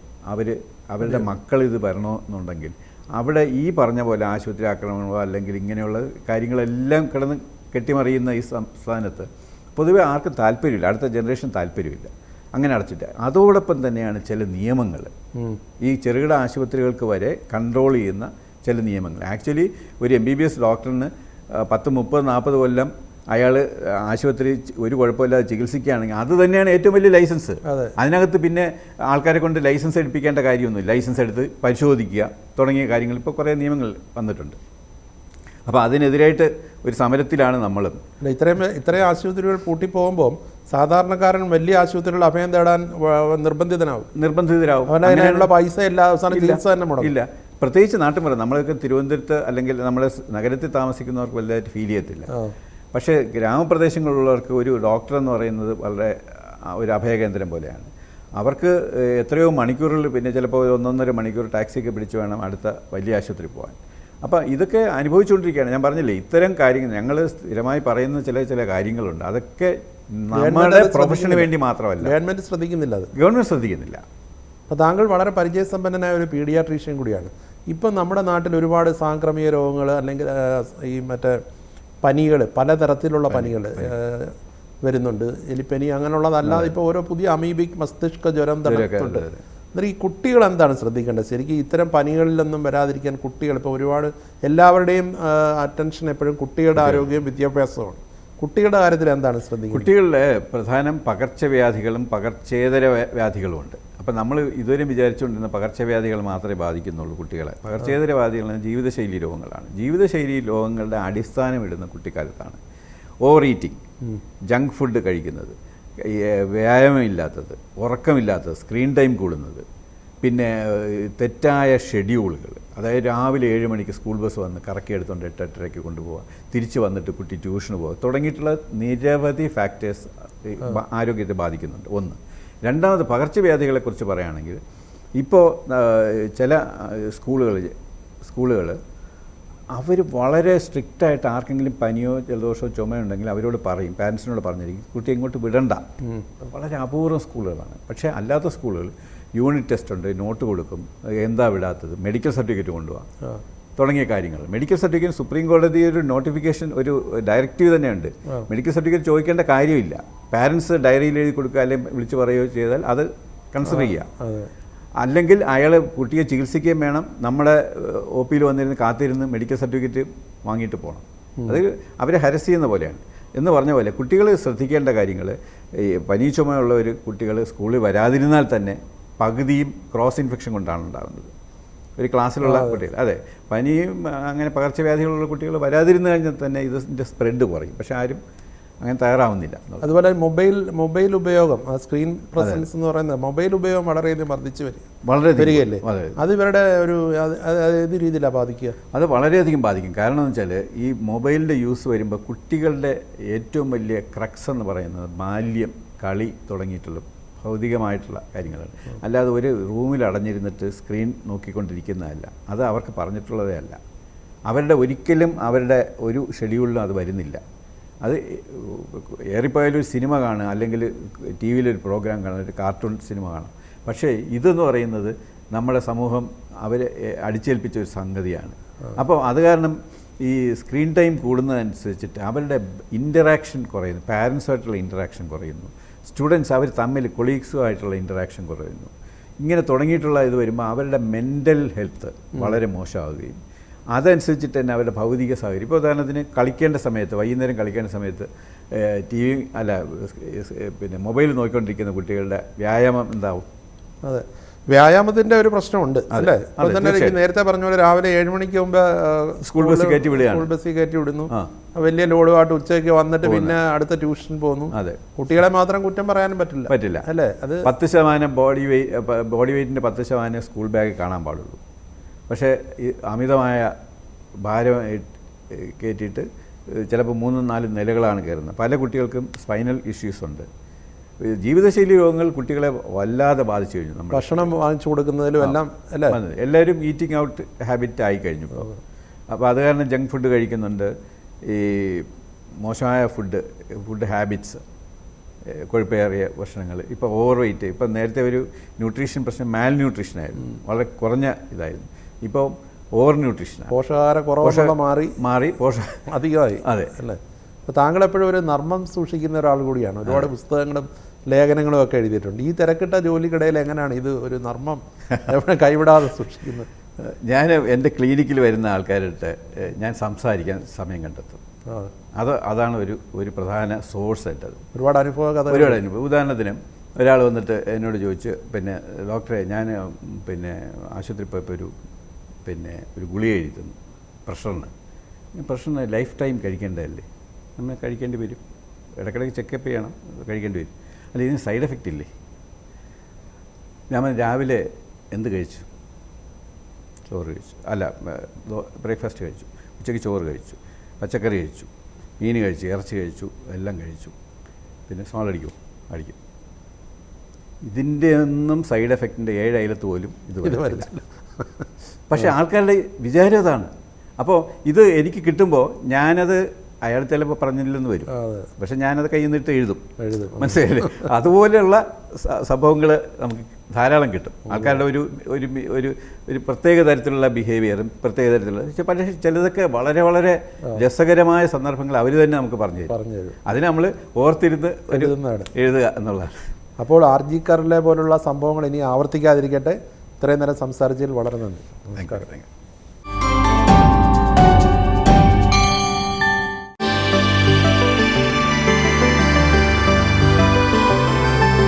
അവരുടെ മക്കൾ ഇത് വരണമെന്നുണ്ടെങ്കിൽ അവിടെ ഈ പറഞ്ഞ പോലെ ആശുപത്രി ആക്രമണമോ അല്ലെങ്കിൽ ഇങ്ങനെയുള്ള കാര്യങ്ങളെല്ലാം കിടന്ന് കെട്ടിമറിയുന്ന ഈ സംസ്ഥാനത്ത് പൊതുവെ ആർക്കും താല്പര്യമില്ല, അടുത്ത ജനറേഷൻ താല്പര്യമില്ല, അങ്ങനെ അടച്ചിട്ട്. അതോടൊപ്പം തന്നെയാണ് ചില നിയമങ്ങൾ, ഈ ചെറുകിട ആശുപത്രികൾക്ക് വരെ കൺട്രോൾ ചെയ്യുന്ന ചില നിയമങ്ങൾ. ആക്ച്വലി ഒരു MBBS ഡോക്ടറിന് 10, 30, 40 കൊല്ലം അയാൾ ആശുപത്രി ഒരു കുഴപ്പമില്ലാതെ ചികിത്സിക്കുകയാണെങ്കിൽ അത് തന്നെയാണ് ഏറ്റവും വലിയ ലൈസൻസ്. അതിനകത്ത് പിന്നെ ആൾക്കാരെ കൊണ്ട് ലൈസൻസ് എടുപ്പിക്കേണ്ട കാര്യമൊന്നുമില്ല. ലൈസൻസ് എടുത്ത് പരിശോധിക്കുക തുടങ്ങിയ കാര്യങ്ങൾ ഇപ്പോൾ കുറേ നിയമങ്ങൾ വന്നിട്ടുണ്ട്. അപ്പോൾ അതിനെതിരായിട്ട് ഒരു സമരത്തിലാണ് നമ്മളും. ഇത്രയും ആശുപത്രികൾ പൂട്ടിപ്പോകുമ്പോൾ സാധാരണക്കാരൻ വലിയ ആശുപത്രികളിൽ അഭയം തേടാൻ നിർബന്ധിതരാകും. അതിനുള്ള പൈസ ഇല്ല, അവസാനം ചികിത്സ തന്നെ മുടങ്ങും. ഇല്ല, പ്രത്യേകിച്ച് നാട്ടുമ്പുറം. നമ്മളൊക്കെ തിരുവനന്തപുരത്ത് അല്ലെങ്കിൽ നമ്മുടെ നഗരത്തിൽ താമസിക്കുന്നവർക്ക് വലുതായിട്ട് ഫീൽ ചെയ്യത്തില്ല. പക്ഷേ ഗ്രാമപ്രദേശങ്ങളിലുള്ളവർക്ക് ഒരു ഡോക്ടർ എന്ന് പറയുന്നത് വളരെ ഒരു അഭയകേന്ദ്രം പോലെയാണ്. അവർക്ക് എത്രയോ മണിക്കൂറിൽ, പിന്നെ ചിലപ്പോൾ 1-1.5 മണിക്കൂർ ടാക്സിയൊക്കെ പിടിച്ച് വേണം അടുത്ത വലിയ ആശുപത്രി പോകാൻ. അപ്പോൾ ഇതൊക്കെ അനുഭവിച്ചുകൊണ്ടിരിക്കുകയാണ്. ഞാൻ പറഞ്ഞില്ലേ, ഇത്തരം കാര്യങ്ങൾ ഞങ്ങൾ സ്ഥിരമായി പറയുന്ന ചില കാര്യങ്ങളുണ്ട്. അതൊക്കെ നമ്മുടെ പ്രൊഫഷന് വേണ്ടി മാത്രമല്ല, ഗവൺമെൻറ് ശ്രദ്ധിക്കുന്നില്ല. അപ്പോൾ താങ്കൾ വളരെ പരിചയസമ്പന്നനായ ഒരു പീഡിയാട്രീഷ്യൻ കൂടിയാണ്. ഇപ്പം നമ്മുടെ നാട്ടിൽ ഒരുപാട് സാംക്രമിക രോഗങ്ങൾ അല്ലെങ്കിൽ ഈ മറ്റേ പനികൾ, പലതരത്തിലുള്ള പനികൾ വരുന്നുണ്ട്. എലിപ്പനി അങ്ങനെയുള്ളതല്ലാതെ ഇപ്പോൾ ഓരോ പുതിയ അമീബിക് മസ്തിഷ്ക ജ്വരം തടസ്സമുണ്ട്. അന്നേരം ഈ കുട്ടികൾ എന്താണ് ശ്രദ്ധിക്കേണ്ടത്? ശരിക്കും ഇത്തരം പനികളിലൊന്നും വരാതിരിക്കാൻ കുട്ടികൾ, ഇപ്പോൾ ഒരുപാട് എല്ലാവരുടെയും അറ്റൻഷൻ എപ്പോഴും കുട്ടികളുടെ ആരോഗ്യവും വിദ്യാഭ്യാസവുമാണ്. കുട്ടികളുടെ കാര്യത്തിൽ എന്താണ് ശ്രദ്ധിക്കുന്നത്? കുട്ടികളിലെ പ്രധാനം പകർച്ചവ്യാധികളും പകർച്ചേതര വ്യാധികളുമുണ്ട്. അപ്പം നമ്മൾ ഇതുവരെ വിചാരിച്ചുകൊണ്ടിരുന്ന പകർച്ചവ്യാധികൾ മാത്രമേ ബാധിക്കുന്നുള്ളൂ കുട്ടികളെ. പകർച്ചേതര വ്യാധികൾ ജീവിതശൈലി രോഗങ്ങളാണ്. ജീവിതശൈലി രോഗങ്ങളുടെ അടിസ്ഥാനം ഇടുന്ന കുട്ടിക്കാലത്താണ്. ഓവർ ഈറ്റിംഗ്, ജങ്ക് ഫുഡ് കഴിക്കുന്നത്, വ്യായാമമില്ലാത്തത്, ഉറക്കമില്ലാത്തത്, സ്ക്രീൻ ടൈം കൂടുന്നത്, പിന്നെ തെറ്റായ ഷെഡ്യൂളുകൾ. അതായത് രാവിലെ 7 മണിക്ക് സ്കൂൾ ബസ് വന്ന് കറക്കി എടുത്തുകൊണ്ട് 8-8:30 കൊണ്ടുപോകുക, തിരിച്ച് വന്നിട്ട് കുട്ടി ട്യൂഷന് പോകുക തുടങ്ങിയിട്ടുള്ള നിരവധി ഫാക്ടേഴ്സ് ആരോഗ്യത്തെ ബാധിക്കുന്നുണ്ട്. ഒന്ന്. രണ്ടാമത്, പകർച്ചവ്യാധികളെക്കുറിച്ച് പറയുകയാണെങ്കിൽ ഇപ്പോൾ ചില സ്കൂളുകൾ അവർ വളരെ സ്ട്രിക്റ്റായിട്ട് ആർക്കെങ്കിലും പനിയോ ജലദോഷമോ ചുമയോ ഉണ്ടെങ്കിൽ അവരോട് പറയും, പാരൻസിനോട് പറഞ്ഞിരിക്കും കുട്ടി ഇങ്ങോട്ട് വിടണ്ട. വളരെ അപൂർവം സ്കൂളുകളാണ്. പക്ഷേ അല്ലാത്ത സ്കൂളുകൾ യൂണിറ്റ് ടെസ്റ്റ് ഉണ്ട്, നോട്ട് കൊടുക്കും, എന്താ വിടാത്തത്, മെഡിക്കൽ സർട്ടിഫിക്കറ്റ് കൊണ്ടുപോകാം തുടങ്ങിയ കാര്യങ്ങൾ. മെഡിക്കൽ സർട്ടിഫിക്കറ്റ് സുപ്രീം കോടതി ഒരു നോട്ടിഫിക്കേഷൻ, ഒരു ഡയറക്റ്റീവ് തന്നെയുണ്ട്. മെഡിക്കൽ സർട്ടിഫിക്കറ്റ് ചോദിക്കേണ്ട കാര്യമില്ല. പാരൻസ് ഡയറിയിൽ എഴുതി കൊടുക്കുക അല്ലെങ്കിൽ വിളിച്ച് പറയുകയോ ചെയ്താൽ അത് കൺസിഡർ ചെയ്യാം. അല്ലെങ്കിൽ അയാൾ കുട്ടിയെ ചികിത്സിക്കുകയും വേണം, നമ്മുടെ OPയിൽ വന്നിരുന്ന് കാത്തിരുന്ന് മെഡിക്കൽ സർട്ടിഫിക്കറ്റ് വാങ്ങിയിട്ട് പോകണം. അത് അവരെ ഹരസ് ചെയ്യുന്ന പോലെയാണ്. എന്ന് പറഞ്ഞ പോലെ കുട്ടികൾ ശ്രദ്ധിക്കേണ്ട കാര്യങ്ങൾ, ഈ പനി ചുമയുള്ള കുട്ടികൾ സ്കൂളിൽ വരാതിരുന്നാൽ തന്നെ പകുതിയും ക്രോസ് ഇൻഫെക്ഷൻ കൊണ്ടാണ് ഉണ്ടാകുന്നത്. ഒരു ക്ലാസ്സിലുള്ള കുട്ടികൾ, അതെ, പനിയും അങ്ങനെ പകർച്ചവ്യാധികളുള്ള കുട്ടികൾ വരാതിരുന്നു കഴിഞ്ഞാൽ തന്നെ ഇതിൻ്റെ സ്പ്രെഡ് കുറയും. പക്ഷെ ആരും അങ്ങനെ തയ്യാറാവുന്നില്ല. അതുപോലെ മൊബൈൽ ഉപയോഗം, സ്ക്രീൻ പ്രസൻസ് എന്ന് പറയുന്നത്, മൊബൈൽ ഉപയോഗം വളരെയധികം വർദ്ധിച്ചു വരികയല്ലേ? അത് ഇവരുടെ ഏത് രീതിയിലാണ് ബാധിക്കുക? അത് വളരെയധികം ബാധിക്കും. കാരണം എന്ന് വെച്ചാൽ ഈ മൊബൈലിൻ്റെ യൂസ് വരുമ്പോൾ കുട്ടികളുടെ ഏറ്റവും വലിയ ക്രക്സ് എന്ന് പറയുന്നത് ബാല്യം, കളി തുടങ്ങിയിട്ടുള്ള ഭൗതികമായിട്ടുള്ള കാര്യങ്ങളാണ്. അല്ലാതെ ഒരു റൂമിൽ അടഞ്ഞിരുന്നിട്ട് സ്ക്രീൻ നോക്കിക്കൊണ്ടിരിക്കുന്നതല്ല. അത് അവർക്ക് പറഞ്ഞിട്ടുള്ളതേ അല്ല. ഒരിക്കലും അവരുടെ ഒരു ഷെഡ്യൂളിലും അത് വരുന്നില്ല. അത് ഏറിപ്പോയാലും ഒരു സിനിമ കാണുക, അല്ലെങ്കിൽ ടി വിയിലൊരു പ്രോഗ്രാം കാണുക, ഒരു കാർട്ടൂൺ സിനിമ കാണാം. പക്ഷേ ഇതെന്ന് പറയുന്നത് നമ്മുടെ സമൂഹം അവരെ അടിച്ചേൽപ്പിച്ച ഒരു സംഗതിയാണ്. അപ്പോൾ അത് കാരണം ഈ സ്ക്രീൻ ടൈം കൂടുന്നതനുസരിച്ചിട്ട് അവരുടെ ഇൻ്ററാക്ഷൻ കുറയുന്നു, പാരൻസുമായിട്ടുള്ള ഇൻ്ററാക്ഷൻ കുറയുന്നു, സ്റ്റുഡൻസ് അവർ തമ്മിൽ കൊളീഗ്സുമായിട്ടുള്ള ഇൻ്ററാക്ഷൻ കുറയുന്നു. ഇങ്ങനെ തുടങ്ങിയിട്ടുള്ള ഇത് വരുമ്പോൾ അവരുടെ മെൻ്റൽ ഹെൽത്ത് വളരെ മോശമാവുകയും അതനുസരിച്ചിട്ട് തന്നെ അവരുടെ ഭൗതിക സാഹചര്യം, ഇപ്പോൾ ഉദാഹരണത്തിന് കളിക്കേണ്ട സമയത്ത്, വൈകുന്നേരം കളിക്കേണ്ട സമയത്ത് ടി വി പിന്നെ മൊബൈൽ നോക്കിക്കൊണ്ടിരിക്കുന്ന കുട്ടികളുടെ വ്യായാമം എന്താവും? അതെ, വ്യായാമത്തിന്റെ ഒരു പ്രശ്നമുണ്ട് അല്ലേ? ഇപ്പം തന്നെ എനിക്ക് നേരത്തെ പറഞ്ഞ പോലെ രാവിലെ 7 മണിക്ക് മുമ്പ് സ്കൂൾ ബസ് കയറ്റി വിടുന്നു. വലിയ ലോഡുമായിട്ട് ഉച്ചയ്ക്ക് വന്നിട്ട് പിന്നെ അടുത്ത ട്യൂഷൻ പോകുന്നു. അതെ, കുട്ടികളെ മാത്രം കുറ്റം പറയാനും പറ്റില്ല അല്ലേ? അത് 10% ബോഡി വെയ്റ്റിൻ്റെ 10% സ്കൂൾ ബാഗ് കാണാൻ പാടുള്ളൂ. പക്ഷേ ഈ അമിതമായ ഭാരം കയറ്റിയിട്ട് ചിലപ്പോൾ 3-4 നിലകളാണ് കയറുന്നത്. പല കുട്ടികൾക്കും സ്പൈനൽ ഇഷ്യൂസ് ഉണ്ട്. ജീവിതശൈലി രോഗങ്ങൾ കുട്ടികളെ വല്ലാതെ ബാധിച്ചു കഴിഞ്ഞു. നമ്മൾ ഭക്ഷണം വാങ്ങിച്ചു കൊടുക്കുന്നതിലും എല്ലാം അല്ലേ, എല്ലാവരും ഈറ്റിംഗ് ഔട്ട് ഹാബിറ്റ് ആയി കഴിഞ്ഞു ഇപ്പോൾ. അപ്പോൾ അത് കാരണം ജങ്ക് ഫുഡ് കഴിക്കുന്നുണ്ട്, ഈ മോശമായ ഫുഡ് ഹാബിറ്റ്സ്, കൊഴുപ്പേറിയ ഭക്ഷണങ്ങൾ, ഇപ്പോൾ ഓവർ വെയ്റ്റ്. ഇപ്പം നേരത്തെ ഒരു ന്യൂട്രീഷൻ പ്രശ്നം മാൽ ന്യൂട്രീഷനായിരുന്നു, വളരെ കുറഞ്ഞ ഇതായിരുന്നു. ഇപ്പോൾ ഓവർ ന്യൂട്രീഷനാണ്, പോഷകാഹാരക്കുറവ് മാറി അധികമായി. അതെ അല്ലേ? അപ്പോൾ താങ്കൾ എപ്പോഴും ഒരു നർമ്മം സൂക്ഷിക്കുന്ന ഒരാൾ കൂടിയാണ്. ഒരുപാട് പുസ്തകങ്ങളും ലേഖനങ്ങളും ഒക്കെ എഴുതിയിട്ടുണ്ട്. ഈ തിരക്കിട്ട ജോലിക്കിടയിൽ എങ്ങനെയാണ് ഇത് ഒരു നർമ്മം എവിടെ കൈവിടാതെ സൂക്ഷിക്കുന്നത്? ഞാൻ എൻ്റെ ക്ലിനിക്കിൽ വരുന്ന ആൾക്കാരുടെ ഞാൻ സംസാരിക്കാൻ സമയം കണ്ടെത്തും. അതാണ് ഒരു പ്രധാന സോഴ്സ് ആയിട്ടത്. ഒരുപാട് അനുഭവം. ഉദാഹരണത്തിന് ഒരാൾ വന്നിട്ട് എന്നോട് ചോദിച്ച്, പിന്നെ ഡോക്ടറെ ഞാൻ പിന്നെ ആശുപത്രിയിൽ പോയപ്പോൾ ഒരു ഗുളിക എഴുതി തന്നു പ്രഷറിന് ലൈഫ് ടൈം കഴിക്കേണ്ടതല്ലേ? നമ്മൾ കഴിക്കേണ്ടി വരും, ഇടയ്ക്കിടയ്ക്ക് ചെക്കപ്പ് ചെയ്യണം, കഴിക്കേണ്ടി വരും. അല്ല, ഇതിന് സൈഡ് എഫക്റ്റ് ഇല്ലേ? ഞാൻ രാവിലെ എന്ത് കഴിച്ചു? ചോറ് കഴിച്ചു, അല്ല ബ്രേക്ക്ഫാസ്റ്റ് കഴിച്ചു, ഉച്ചയ്ക്ക് ചോറ് കഴിച്ചു, പച്ചക്കറി കഴിച്ചു, മീൻ കഴിച്ചു, ഇറച്ചി കഴിച്ചു, എല്ലാം കഴിച്ചു, പിന്നെ സ്മോൾ അടിക്കും. ഇതിൻ്റെ ഒന്നും സൈഡ് എഫക്റ്റിൻ്റെ 7 അയലത്ത് പോലും ഇത് വരില്ല. പക്ഷേ ആൾക്കാരുടെ വിചാരം അതാണ്. അപ്പോൾ ഇത് എനിക്ക് കിട്ടുമ്പോൾ ഞാനത് അയാൾ ചിലപ്പോൾ പറഞ്ഞില്ലെന്ന് വരും, പക്ഷെ ഞാനത് കയ്യിൽ നിന്നിട്ട് എഴുതും. മനസ്സിലായില്ലേ? അതുപോലെയുള്ള സംഭവങ്ങൾ നമുക്ക് ധാരാളം കിട്ടും. ആൾക്കാരുടെ ഒരു പ്രത്യേക തരത്തിലുള്ള ബിഹേവിയറും പ്രത്യേക തരത്തിലുള്ള, പക്ഷേ ചിലതൊക്കെ വളരെ വളരെ രസകരമായ സന്ദർഭങ്ങൾ അവർ തന്നെ നമുക്ക് പറഞ്ഞു തരും. അതിന് നമ്മൾ ഓർത്തിരുന്ന് എഴുതുക എന്നുള്ളതാണ്. അപ്പോൾ RG കർലെ പോലുള്ള സംഭവങ്ങൾ ഇനി ആവർത്തിക്കാതിരിക്കട്ടെ. ഇത്രയും നേരം സംസാരിച്ചതിൽ വളരെ നന്ദി. നമസ്കാരം.